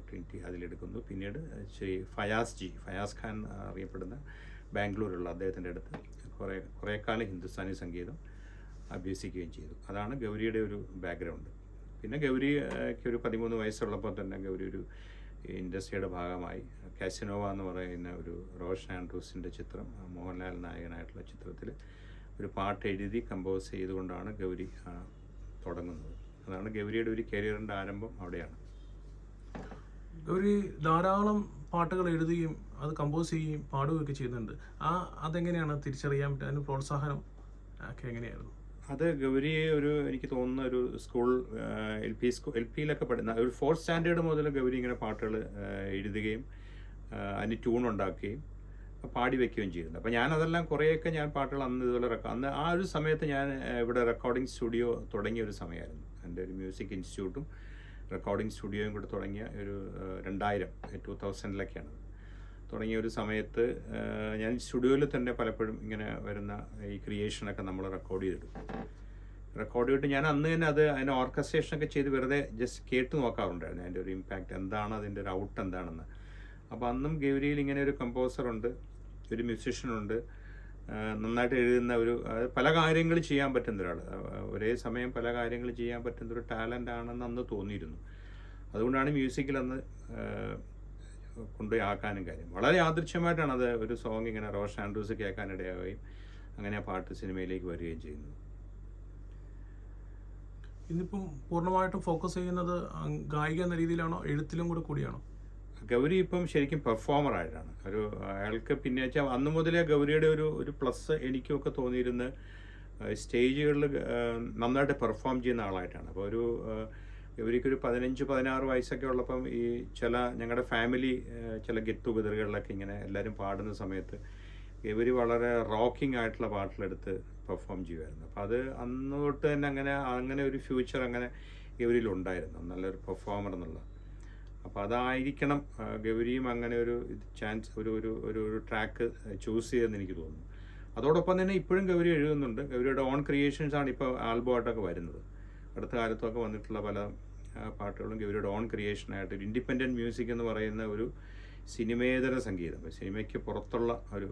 ട്രിനിറ്റി അതിലെടുക്കുന്നു. പിന്നീട് ശ്രീ ഫയാസ് ഖാൻ അറിയപ്പെടുന്ന ബാംഗ്ലൂരുള്ള അദ്ദേഹത്തിൻ്റെ അടുത്ത് കുറേ കാലം ഹിന്ദുസ്ഥാനി സംഗീതം അഭ്യസിക്കുകയും ചെയ്തു. അതാണ് ഗൗരിയുടെ ഒരു ബാക്ക്ഗ്രൗണ്ട്. പിന്നെ ഗൗരിക്ക് ഒരു 13 വയസ്സുള്ളപ്പോൾ തന്നെ ഗൗരി ഒരു ഇൻഡസ്ട്രിയുടെ ഭാഗമായി കാസിനോവ എന്ന് പറയുന്ന ഒരു റോഷൻ ആൻഡ്രൂസിൻ്റെ ചിത്രം, മോഹൻലാൽ നായകനായിട്ടുള്ള ചിത്രത്തിൽ ഒരു പാട്ട് എഴുതി കമ്പോസ് ചെയ്തുകൊണ്ടാണ് ഗൗരി തുടങ്ങുന്നത്. അതാണ് ഗൗരിയുടെ ഒരു കരിയറിൻ്റെ ആരംഭം അവിടെയാണ്. ഗൗരി ധാരാളം പാട്ടുകൾ എഴുതുകയും അത് കമ്പോസ് ചെയ്യുകയും പാടുകയൊക്കെ ചെയ്യുന്നുണ്ട്. അതെങ്ങനെയാണ് തിരിച്ചറിയാൻ പറ്റുക? അതിന് പ്രോത്സാഹനം ഒക്കെ എങ്ങനെയായിരുന്നു? അത് ഗൗരി എനിക്ക് തോന്നുന്ന ഒരു സ്കൂൾ LPയിലൊക്കെ പഠിക്കുന്ന ഒരു 4th സ്റ്റാൻഡേർഡ് മുതൽ ഗൗരി ഇങ്ങനെ പാട്ടുകൾ എഴുതുകയും അതിന് ട്യൂൺ ഉണ്ടാക്കുകയും പാടി വയ്ക്കുകയും ചെയ്യുന്നുണ്ട്. അപ്പോൾ ഞാനതെല്ലാം കുറേയൊക്കെ പാട്ടുകൾ അന്ന് ഇതുപോലെ അന്ന് ആ ഒരു സമയത്ത് ഞാൻ ഇവിടെ റെക്കോർഡിംഗ് സ്റ്റുഡിയോ തുടങ്ങിയ ഒരു സമയമായിരുന്നു. എൻ്റെ ഒരു മ്യൂസിക് ഇൻസ്റ്റിറ്റ്യൂട്ടും റെക്കോർഡിംഗ് സ്റ്റുഡിയോയും കൂടെ തുടങ്ങിയ ഒരു 2000-2000 തുടങ്ങിയ ഒരു സമയത്ത് ഞാൻ സ്റ്റുഡിയോയിൽ തന്നെ പലപ്പോഴും ഇങ്ങനെ വരുന്ന ഈ ക്രിയേഷനൊക്കെ നമ്മൾ റെക്കോർഡ് ചെയ്തിട്ട് ഞാൻ അന്ന് തന്നെ അതിന് ഓർക്കസ്ട്രേഷനൊക്കെ ചെയ്ത് വെറുതെ ജസ്റ്റ് കേട്ട് നോക്കാറുണ്ടായിരുന്നു അതിൻ്റെ ഒരു ഇമ്പാക്റ്റ് എന്താണ്, അതിൻ്റെ ഒരു ഔട്ട് എന്താണെന്ന്. അപ്പോൾ അന്നും ഗൗരിയിൽ ഇങ്ങനെ ഒരു കമ്പോസറുണ്ട്, ഒരു മ്യൂസിഷ്യനുണ്ട്, നന്നായിട്ട് എഴുതുന്ന പല കാര്യങ്ങൾ ചെയ്യാൻ പറ്റുന്ന ഒരാൾ, ഒരേ സമയം പല കാര്യങ്ങൾ ചെയ്യാൻ പറ്റുന്ന ഒരു ടാലൻ്റ് ആണെന്ന് അന്ന് തോന്നിയിരുന്നു. അതുകൊണ്ടാണ് മ്യൂസിക്കിൽ അന്ന് കൊണ്ടുപോയി ആക്കാനും കാര്യം. വളരെ യാദൃച്ഛമായിട്ടാണ് അത് ഒരു സോങ് ഇങ്ങനെ റോഷൻ ആൻഡ്രൂസ് കേൾക്കാനിടയാവുകയും അങ്ങനെ ആ പാട്ട് സിനിമയിലേക്ക് വരികയും ചെയ്യുന്നത്. ഇന്നിപ്പം പൂർണ്ണമായിട്ടും ഫോക്കസ് ചെയ്യുന്നത് ഗായിക എന്ന രീതിയിലാണോ, എഴുത്തിലും കൂടിയാണോ? ഗൗരി ഇപ്പം ശരിക്കും പെർഫോമറായിട്ടാണ്. അയാൾക്ക് പിന്നെ വെച്ചാൽ അന്ന് മുതലേ ഗൗരിയുടെ ഒരു പ്ലസ് എനിക്കൊക്കെ തോന്നിയിരുന്നത് സ്റ്റേജുകളിൽ നന്നായിട്ട് പെർഫോം ചെയ്യുന്ന ആളായിട്ടാണ്. അപ്പോൾ ഗൗരിക്കൊരു 15-16 വയസ്സൊക്കെ ഉള്ളപ്പം ഈ ഞങ്ങളുടെ ഫാമിലി ചില ഗെറ്റ് ടുഗദറുകളിലൊക്കെ ഇങ്ങനെ എല്ലാവരും പാടുന്ന സമയത്ത് ഗൗരി വളരെ റോക്കിംഗ് ആയിട്ടുള്ള പാട്ടിലെടുത്ത് പെർഫോം ചെയ്യുമായിരുന്നു. അപ്പോൾ അത് അന്ന് തൊട്ട് തന്നെ അങ്ങനെ ഒരു ഫ്യൂച്ചർ അങ്ങനെ ഗൗരിയിലുണ്ടായിരുന്നു, നല്ലൊരു പെർഫോമർ എന്നുള്ള. അപ്പോൾ അതായിരിക്കണം ഗൗരിയും അങ്ങനെ ഒരു ചാൻസ് ഒരു ട്രാക്ക് ചൂസ് ചെയ്തെന്ന് എനിക്ക് തോന്നുന്നു. അതോടൊപ്പം തന്നെ ഇപ്പോഴും ഗൗരി എഴുതുന്നുണ്ട്. ഗൗരിയുടെ ഓൺ ക്രിയേഷൻസാണ് ഇപ്പോൾ ആൽബമായിട്ടൊക്കെ വരുന്നത്. അടുത്ത കാലത്തൊക്കെ വന്നിട്ടുള്ള പല പാട്ടുകളും ഗൗരിയുടെ ഓൺ ക്രിയേഷനായിട്ട് ഒരു ഇൻഡിപെൻഡൻറ്റ് മ്യൂസിക് എന്ന് പറയുന്ന ഒരു സിനിമേതര സംഗീതം, സിനിമയ്ക്ക് പുറത്തുള്ള ഒരു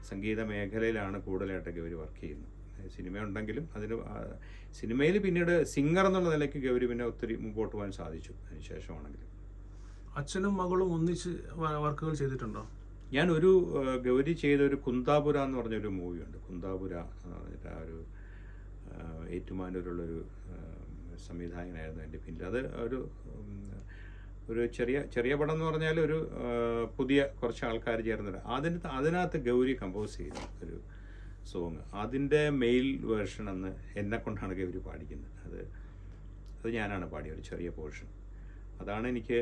സംഗീത മേഖലയിലാണ് കൂടുതലായിട്ട് ഗൗരി വർക്ക് ചെയ്യുന്നത്. സിനിമ ഉണ്ടെങ്കിലും സിനിമയിൽ പിന്നീട് സിംഗർ എന്നുള്ള നിലയ്ക്ക് ഗൗരി പിന്നെ ഒത്തിരി മുമ്പോട്ട് പോകാൻ സാധിച്ചു അതിനുശേഷമാണെങ്കിലും. അച്ഛനും മകളും ഒന്നിച്ച് വർക്കുകൾ ചെയ്തിട്ടുണ്ടോ? ഞാനൊരു ഗൗരി ചെയ്ത ഒരു കുന്താപുര എന്ന് പറഞ്ഞൊരു മൂവിയുണ്ട്. കുന്താപുര എന്ന് പറഞ്ഞിട്ട് ഏറ്റുമാനൂരുള്ളൊരു സംവിധായകനായിരുന്നു എൻ്റെ പിന്നിൽ. അത് ഒരു ചെറിയ പടം എന്ന് പറഞ്ഞാൽ ഒരു പുതിയ കുറച്ച് ആൾക്കാർ ചേർന്നിട്ട് അതിനകത്ത് ഗൗരി കമ്പോസ് ചെയ്ത ഒരു സോങ്. അതിൻ്റെ മെയിൽ വേർഷൻ അന്ന് എന്നെ കൊണ്ടാണ് ഗൗരി പാടിക്കുന്നത്. അത് ഞാനാണ് പാടിയ ഒരു ചെറിയ പോർഷൻ. അതാണ് എനിക്ക്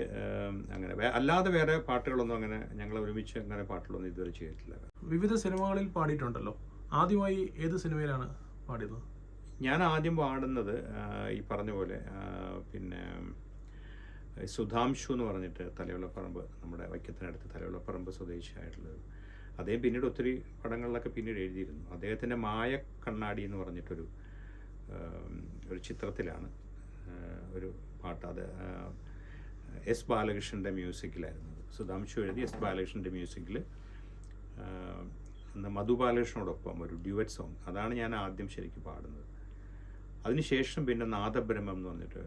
അങ്ങനെ അല്ലാതെ വേറെ പാട്ടുകളൊന്നും അങ്ങനെ ഞങ്ങൾ ഒരുമിച്ച് അങ്ങനെ പാട്ടുകളൊന്നും ഇതുവരെ ചെയ്തിട്ടില്ല. വിവിധ സിനിമകളിൽ പാടിയിട്ടുണ്ടല്ലോ. ആദ്യമായി ഏത് സിനിമയിലാണ് പാടിയത്? ഞാൻ ആദ്യം പാടുന്നത് ഈ പറഞ്ഞ പോലെ പിന്നെ സുധാംശു എന്ന് പറഞ്ഞിട്ട് തലയോലപ്പറമ്പ്, നമ്മുടെ വൈക്കത്തിനടുത്ത് തലയോലപ്പറമ്പ് സ്വദേശിയായിട്ടുള്ളത്. അദ്ദേഹം പിന്നീട് ഒത്തിരി പടങ്ങളിലൊക്കെ പിന്നീട് എഴുതിയിരുന്നു. അദ്ദേഹത്തിൻ്റെ മായ കണ്ണാടി എന്ന് പറഞ്ഞിട്ടൊരു ചിത്രത്തിലാണ് ഒരു പാട്ട്. അത് എസ് ബാലകൃഷ്ണൻ്റെ മ്യൂസിക്കിലായിരുന്നു. സുധാംശു എഴുതി എസ് ബാലകൃഷ്ണൻ്റെ മ്യൂസിക്കിൽ മധു ബാലകൃഷ്ണനോടൊപ്പം ഒരു ഡ്യുവറ്റ് സോങ്. അതാണ് ഞാൻ ആദ്യം ശരിക്കും പാടുന്നത്. അതിനുശേഷം പിന്നെ നാദബ്രഹ്മം എന്ന് പറഞ്ഞിട്ട്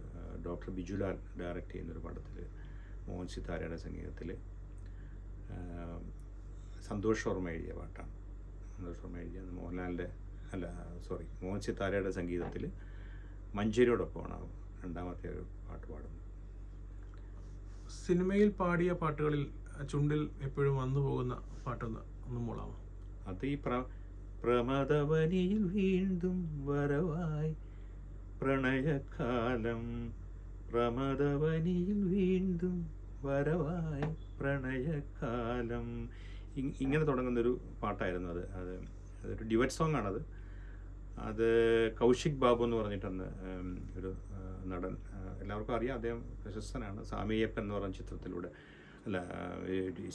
ഡോക്ടർ ബിജുലാൽ ഡയറക്റ്റ് ചെയ്യുന്നൊരു പടത്തിൽ മോഹൻ സിത്താരയുടെ സംഗീതത്തിൽ സന്തോഷ് വർമ്മ എഴുതിയ പാട്ടാണ്. സന്തോഷ് വർമ്മ എഴുതിയ മോഹൻ സിത്താരയുടെ സംഗീതത്തിൽ മഞ്ചേരിയോടൊപ്പമാണ് രണ്ടാമത്തെ ഒരു പാട്ട് പാടുന്നത്. സിനിമയിൽ പാടിയ പാട്ടുകളിൽ ചുണ്ടിൽ എപ്പോഴും വന്നു പോകുന്ന പാട്ടൊന്ന് മൂളാമോ? അത് ഈ പ്രമദവനിയിൽ വീണ്ടും വരവായി പ്രണയകാലം, പ്രമദവനിയിൽ വീണ്ടും വരവായി പ്രണയകാലം, ഇങ്ങനെ തുടങ്ങുന്നൊരു പാട്ടായിരുന്നു. അതൊരു ഡ്യുവറ്റ് സോങ് ആണത്. അത് കൗശിക് ബാബു എന്ന് പറഞ്ഞിട്ടന്ന് ഒരു നടൻ, എല്ലാവർക്കും അറിയാം, അദ്ദേഹം പ്രശസ്തനാണ്. സാമിയപ്പൻ എന്ന് പറഞ്ഞ ചിത്രത്തിലൂടെ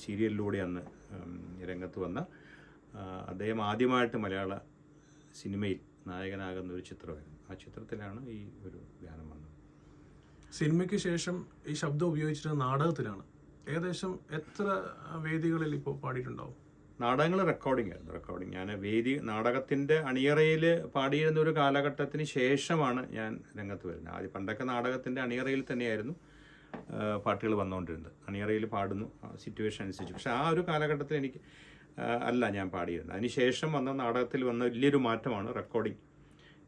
സീരിയലിലൂടെ അന്ന് രംഗത്ത് വന്ന അദ്ദേഹം ആദ്യമായിട്ട് മലയാള സിനിമയിൽ നായകനാകുന്ന ഒരു ചിത്രമായിരുന്നു. ആ ചിത്രത്തിലാണ് ഈ ഒരു ഗാനം വന്നത്. സിനിമയ്ക്ക് ശേഷം ഈ ശബ്ദം ഉപയോഗിച്ചിട്ട് നാടകത്തിലാണ്. ഏകദേശം എത്ര വേദികളിൽ ഇപ്പോൾ പാടിയിട്ടുണ്ടാവും? നാടകങ്ങൾ റെക്കോർഡിങ് ഞാൻ നാടകത്തിൻ്റെ അണിയറയിൽ പാടിയിരുന്ന ഒരു കാലഘട്ടത്തിന് ശേഷമാണ് ഞാൻ രംഗത്ത് വരുന്നത്. ആദ്യം പണ്ടൊക്കെ നാടകത്തിൻ്റെ അണിയറയിൽ തന്നെയായിരുന്നു പാട്ടുകൾ വന്നുകൊണ്ടിരുന്നത്. അണിയറയിൽ പാടുന്നു സിറ്റുവേഷൻ അനുസരിച്ച്. പക്ഷേ ആ ഒരു കാലഘട്ടത്തിൽ ഞാൻ പാടിയിരുന്നത്. അതിനുശേഷം വന്ന നാടകത്തിൽ വന്ന വലിയൊരു മാറ്റമാണ് റെക്കോർഡിങ്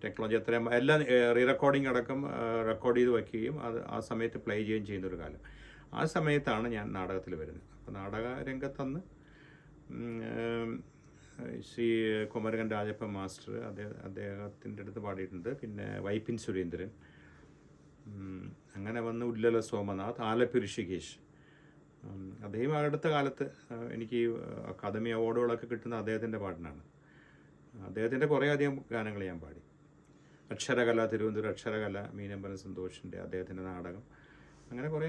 ടെക്നോളജി. അത്രയും എല്ലാം റീറെക്കോർഡിംഗ് അടക്കം റെക്കോർഡ് ചെയ്ത് വയ്ക്കുകയും അത് ആ സമയത്ത് പ്ലേ ചെയ്യുകയും ചെയ്യുന്നൊരു കാലം. ആ സമയത്താണ് ഞാൻ നാടകത്തിൽ വരുന്നത്. അപ്പോൾ നാടക രംഗത്തന്ന് ശ്രീ കുമരകൻ രാജപ്പൻ മാസ്റ്റർ അദ്ദേഹത്തിൻ്റെ അടുത്ത് പാടിയിട്ടുണ്ട്. പിന്നെ വൈപ്പിൻ സുരേന്ദ്രൻ, അങ്ങനെ വന്ന് ഉല്ലല സോമനാഥ്, ആലപ്പി ഋഷികേശ്. അദ്ദേഹം അടുത്ത കാലത്ത് എനിക്ക് അക്കാദമി അവാർഡുകളൊക്കെ കിട്ടുന്ന അദ്ദേഹത്തിൻ്റെ പാട്ടിനാണ്. അദ്ദേഹത്തിൻ്റെ കുറേയധികം ഗാനങ്ങൾ ഞാൻ പാടി. അക്ഷരകല, തിരുവനന്തപുരം അക്ഷരകല, മീനമ്പലം സന്തോഷിൻ്റെ അദ്ദേഹത്തിൻ്റെ നാടകം, അങ്ങനെ കുറേ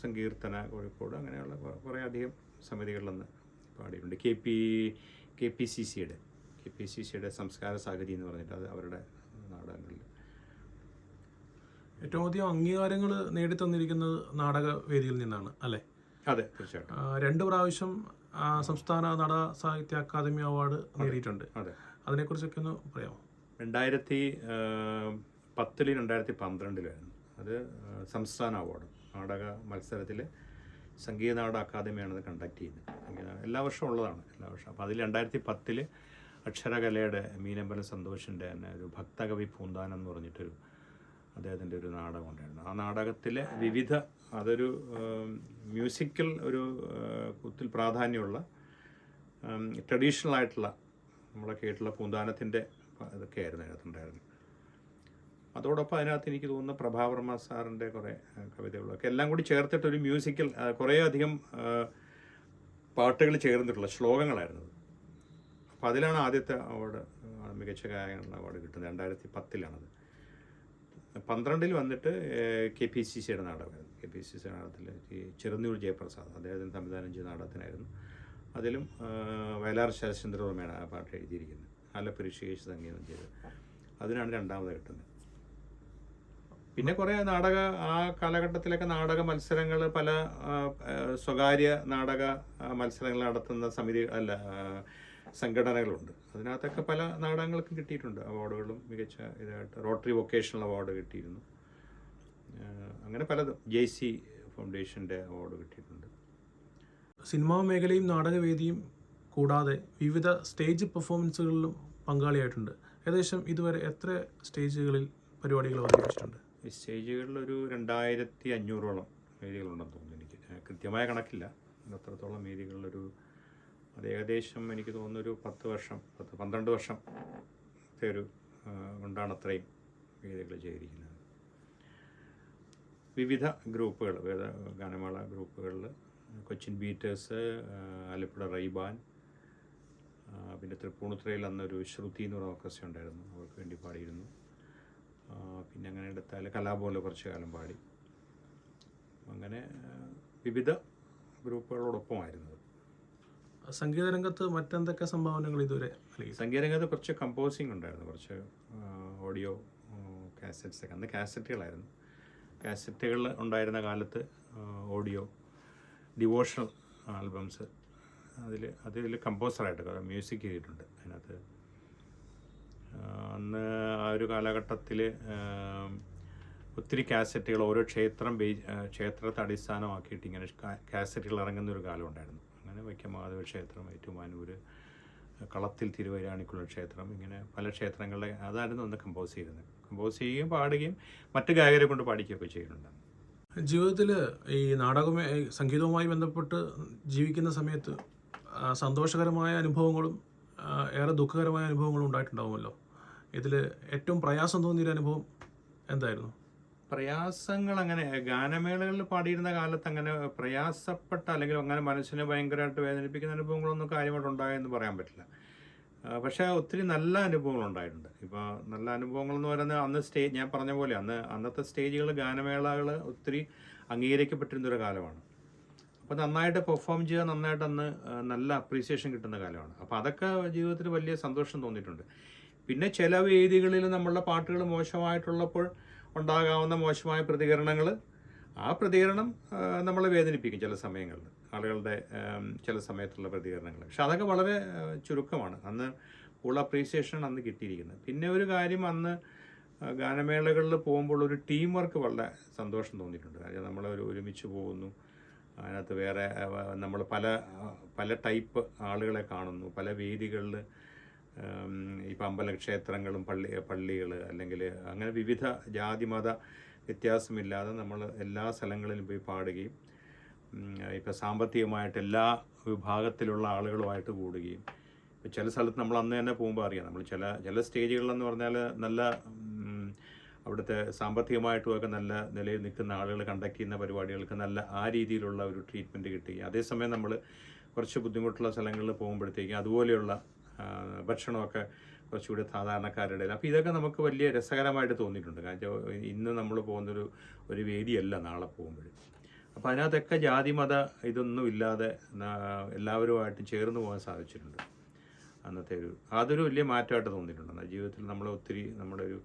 സങ്കീർത്തന കോഴിക്കോട്, അങ്ങനെയുള്ള കുറേ അധികം സമിതികളിലൊന്ന് പാടിയിട്ടുണ്ട്. കെ പി സി സിയുടെ സംസ്കാര സാഗരി എന്ന് പറഞ്ഞിട്ട് അത് അവരുടെ നാടകങ്ങളിൽ. ഏറ്റവും അധികം അംഗീകാരങ്ങൾ നേടിത്തന്നിരിക്കുന്നത് നാടക വേദിയിൽ നിന്നാണ് അല്ലേ? അതെ, തീർച്ചയായിട്ടും. 2 പ്രാവശ്യം സംസ്ഥാന നട സാഹിത്യ അക്കാദമി അവാർഡ് നേടിയിട്ടുണ്ട്. അതെ, അതിനെക്കുറിച്ചൊക്കെ ഒന്ന് പറയാമോ? 2010 2012 അത് സംസ്ഥാന അവാർഡ് നാടക മത്സരത്തിൽ സംഗീത നാടക അക്കാദമിയാണ് കണ്ടക്ട് ചെയ്യുന്നത്. എല്ലാ വർഷവും ഉള്ളതാണ്, എല്ലാ വർഷവും. അപ്പോൾ അതിൽ 2010 അക്ഷരകലയുടെ മീനമ്പലം സന്തോഷിൻ്റെ തന്നെ ഒരു ഭക്തകവി പൂന്താനം എന്ന് പറഞ്ഞിട്ടൊരു അദ്ദേഹത്തിൻ്റെ ഒരു നാടകം ഉണ്ടായിരുന്നു. ആ നാടകത്തിലെ വിവിധ അതൊരു മ്യൂസിക്കൽ ഒരു ഒത്തിരി പ്രാധാന്യമുള്ള ട്രഡീഷണൽ ആയിട്ടുള്ള നമ്മളൊക്കെ ആയിട്ടുള്ള പൂന്താനത്തിൻ്റെ ഇതൊക്കെയായിരുന്നു അതിനകത്തുണ്ടായിരുന്നു. അതോടൊപ്പം അതിനകത്ത് എനിക്ക് തോന്നുന്ന പ്രഭാവർമ്മ സാറിൻ്റെ കുറേ കവിതകളൊക്കെ എല്ലാം കൂടി ചേർത്തിട്ടൊരു മ്യൂസിക്കൽ കുറേ അധികം പാട്ടുകൾ ചേർന്നിട്ടുള്ള ശ്ലോകങ്ങളായിരുന്നത്. അപ്പോൾ അതിലാണ് ആദ്യത്തെ അവാർഡ്, മികച്ച ഗായകനുള്ള അവാർഡ് കിട്ടുന്നത്. 2010 12 വന്നിട്ട് KPCC നാടകമായിരുന്നു. KPCC നാടകത്തിൽ ചെറുന്നൂർ ജയപ്രസാദ് അദ്ദേഹത്തിന് സംവിധാനം ചെയ്ത നാടകത്തിനായിരുന്നു. അതിലും വയലാർ ശരചന്ദ്രവർമ്മയാണ് ആ പാട്ട് എഴുതിയിരിക്കുന്നത്. ആലപ്പുഴ ഋഷികേശ് സംഗീതം ചെയ്തത്. അതിനാണ് 2ാമത് കിട്ടുന്നത്. പിന്നെ കുറേ ആ കാലഘട്ടത്തിലൊക്കെ നാടക മത്സരങ്ങൾ, പല സ്വകാര്യ നാടക മത്സരങ്ങൾ നടത്തുന്ന സംഘടനകളുണ്ട്. അതിനകത്തൊക്കെ പല നാടകങ്ങൾക്കും കിട്ടിയിട്ടുണ്ട് അവാർഡുകളും. മികച്ച ഇതായിട്ട് റോട്ടറി വൊക്കേഷണൽ അവാർഡ് കിട്ടിയിരുന്നു. അങ്ങനെ പലതും JC ഫൗണ്ടേഷൻ്റെ അവാർഡ് കിട്ടിയിട്ടുണ്ട്. സിനിമാ മേഖലയും നാടകവേദിയും കൂടാതെ വിവിധ സ്റ്റേജ് പെർഫോമൻസുകളിലും പങ്കാളിയായിട്ടുണ്ട്. ഏകദേശം ഇതുവരെ എത്ര സ്റ്റേജുകളിൽ പരിപാടികൾ അവതരിപ്പിച്ചിട്ടുണ്ട്? ഈ സ്റ്റേജുകളിലൊരു 2500ഓളം വേദികളുണ്ടെന്ന് തോന്നുന്നു. എനിക്ക് കൃത്യമായ കണക്കില്ല. അത്രത്തോളം വേദികളിലൊരു അത് ഏകദേശം എനിക്ക് തോന്നുന്നൊരു 12 വർഷത്തെ ഒരു കൊണ്ടാണ് അത്രയും വേദികൾ ചെയ്തിരിക്കുന്നത്. വിവിധ ഗ്രൂപ്പുകൾ, ഗാനമേള ഗ്രൂപ്പുകളിൽ കൊച്ചിൻ ബീറ്റേഴ്സ്, ആലപ്പുഴ റൈബാൻ, പിന്നെ തൃപ്പൂണിത്തുറയിൽ അന്നൊരു ശ്രുതി എന്ന് പറഞ്ഞ ഓർക്കസ്ട്ര ഉണ്ടായിരുന്നു, അവർക്ക് വേണ്ടി പാടിയിരുന്നു. പിന്നെ അങ്ങനെ എടുത്താൽ കലാഭവനിൽ കുറച്ച് കാലം പാടി. അങ്ങനെ വിവിധ ഗ്രൂപ്പുകളോടൊപ്പമായിരുന്നത്. സംഗീത രംഗത്ത് മറ്റെന്തൊക്കെ സംഭാവനകൾ ഇതുവരെ നൽകി? സംഗീത രംഗത്ത് കുറച്ച് കമ്പോസിങ് ഉണ്ടായിരുന്നു, കുറച്ച് ഓഡിയോ കാസറ്റ്സൊക്കെ. അന്ന് കാസറ്റുകളായിരുന്നു. കാസറ്റുകൾ ഉണ്ടായിരുന്ന കാലത്ത് ഓഡിയോ ഡിവോഷണൽ ആൽബംസ് അതിൽ കമ്പോസറായിട്ട് മ്യൂസിക് ചെയ്തിട്ടുണ്ട്. അതിനകത്ത് അന്ന് ആ ഒരു കാലഘട്ടത്തിൽ ഒത്തിരി കാസറ്റുകൾ ഓരോ ക്ഷേത്രത്തെ അടിസ്ഥാനമാക്കിയിട്ട് ഇങ്ങനെ കാസറ്റുകൾ ഇറങ്ങുന്നൊരു കാലം ഉണ്ടായിരുന്നു. അങ്ങനെ വൈക്കമാധവ ക്ഷേത്രം, ഏറ്റുമാനൂർ, കളത്തിൽ തിരുവൈരാണിക്കുള്ള ക്ഷേത്രം, ഇങ്ങനെ പല ക്ഷേത്രങ്ങളിലെ അതായിരുന്നു അന്ന് കമ്പോസ് ചെയ്യുകയും പാടുകയും മറ്റു ഗായകരെ കൊണ്ട് പാടിക്കുകയൊക്കെ ചെയ്യുന്നുണ്ട്. ജീവിതത്തിൽ ഈ സംഗീതവുമായി ബന്ധപ്പെട്ട് ജീവിക്കുന്ന സമയത്ത് സന്തോഷകരമായ അനുഭവങ്ങളും ഏറെ ദുഃഖകരമായ അനുഭവങ്ങളും ഉണ്ടായിട്ടുണ്ടാവുമല്ലോ. ഇതിൽ ഏറ്റവും പ്രയാസം തോന്നിയൊരു അനുഭവം എന്തായിരുന്നു? പ്രയാസങ്ങൾ അങ്ങനെ ഗാനമേളകളിൽ പാടിയിരുന്ന കാലത്ത് അങ്ങനെ പ്രയാസപ്പെട്ട അല്ലെങ്കിൽ അങ്ങനെ മനസ്സിനെ ഭയങ്കരമായിട്ട് വേദനിപ്പിക്കുന്ന അനുഭവങ്ങളൊന്നും കാര്യമായിട്ട് ഉണ്ടായെന്ന് പറയാൻ പറ്റില്ല. പക്ഷേ ഒത്തിരി നല്ല അനുഭവങ്ങളുണ്ടായിട്ടുണ്ട്. ഇപ്പോൾ നല്ല അനുഭവങ്ങളെന്ന് പറയുന്നത് അന്ന് ഞാൻ പറഞ്ഞ പോലെ അന്നത്തെ സ്റ്റേജുകൾ, ഗാനമേളകൾ ഒത്തിരി അംഗീകരിക്കപ്പെട്ടിരുന്നൊരു കാലമാണ്. അപ്പോൾ നന്നായിട്ട് പെർഫോം ചെയ്യുക, നന്നായിട്ട് അന്ന് നല്ല അപ്രീസിയേഷൻ കിട്ടുന്ന കാലമാണ്. അപ്പോൾ അതൊക്കെ ജീവിതത്തിൽ വലിയ സന്തോഷം തോന്നിയിട്ടുണ്ട്. പിന്നെ ചില വേദികളിൽ നമ്മളുടെ പാട്ടുകൾ മോശമായിട്ടുള്ളപ്പോൾ ഉണ്ടാകാവുന്ന മോശമായ പ്രതികരണങ്ങൾ, ആ പ്രതികരണം നമ്മളെ വേദനിപ്പിക്കും ചില സമയങ്ങളിൽ, ആളുകളുടെ ചില സമയത്തുള്ള പ്രതികരണങ്ങൾ. പക്ഷെ അതൊക്കെ വളരെ ചുരുക്കമാണ്. അന്ന് ഫുൾ അപ്രീസിയേഷൻ അന്ന് കിട്ടിയിരിക്കുന്നത്. പിന്നെ ഒരു കാര്യം, അന്ന് ഗാനമേളകളിൽ പോകുമ്പോൾ ഒരു ടീം വർക്ക് വളരെ സന്തോഷം തോന്നിയിട്ടുണ്ട്. കാര്യം നമ്മൾ ഒരുമിച്ച് പോകുന്നു, അതിനകത്ത് വേറെ നമ്മൾ പല ടൈപ്പ് ആളുകളെ കാണുന്നു, പല വേദികളിൽ. ഇപ്പം അമ്പലക്ഷേത്രങ്ങളും പള്ളികൾ അല്ലെങ്കിൽ അങ്ങനെ വിവിധ ജാതി മത വ്യത്യാസമില്ലാതെ നമ്മൾ എല്ലാ സ്ഥലങ്ങളിലും പോയി പാടുകയും ഇപ്പം സാമ്പത്തികമായിട്ട് എല്ലാ വിഭാഗത്തിലുള്ള ആളുകളുമായിട്ട് കൂടുകയും. ഇപ്പം ചില സ്ഥലത്ത് നമ്മൾ അന്ന് തന്നെ പോകുമ്പോൾ അറിയാം, നമ്മൾ ചില സ്റ്റേജുകളിലെന്ന് പറഞ്ഞാൽ നല്ല അവിടുത്തെ സാമ്പത്തികമായിട്ടുമൊക്കെ നല്ല നിലയിൽ നിൽക്കുന്ന ആളുകൾ കണ്ടക്ട് ചെയ്യുന്ന പരിപാടികൾക്ക് നല്ല ആ രീതിയിലുള്ള ഒരു ട്രീറ്റ്മെൻറ്റ് കിട്ടി. അതേസമയം നമ്മൾ കുറച്ച് ബുദ്ധിമുട്ടുള്ള സ്ഥലങ്ങളിൽ പോകുമ്പോഴത്തേക്കും അതുപോലെയുള്ള ഭക്ഷണമൊക്കെ കുറച്ചുകൂടി സാധാരണക്കാരുടെ ഇടയിൽ. അപ്പോൾ ഇതൊക്കെ നമുക്ക് വലിയ രസകരമായിട്ട് തോന്നിയിട്ടുണ്ട്. കാരണം ഇന്ന് നമ്മൾ പോകുന്നൊരു വേദിയല്ല നാളെ പോകുമ്പോൾ. അപ്പോൾ അതിനകത്തൊക്കെ ജാതി മത ഇതൊന്നും ഇല്ലാതെ എല്ലാവരുമായിട്ട് ചേർന്ന് പോകാൻ സാധിച്ചിട്ടുണ്ട്. അതൊരു വലിയ മാറ്റമായിട്ട് തോന്നിയിട്ടുണ്ട്. ജീവിതത്തിൽ നമ്മൾ ഒത്തിരി നമ്മുടെ ഒരു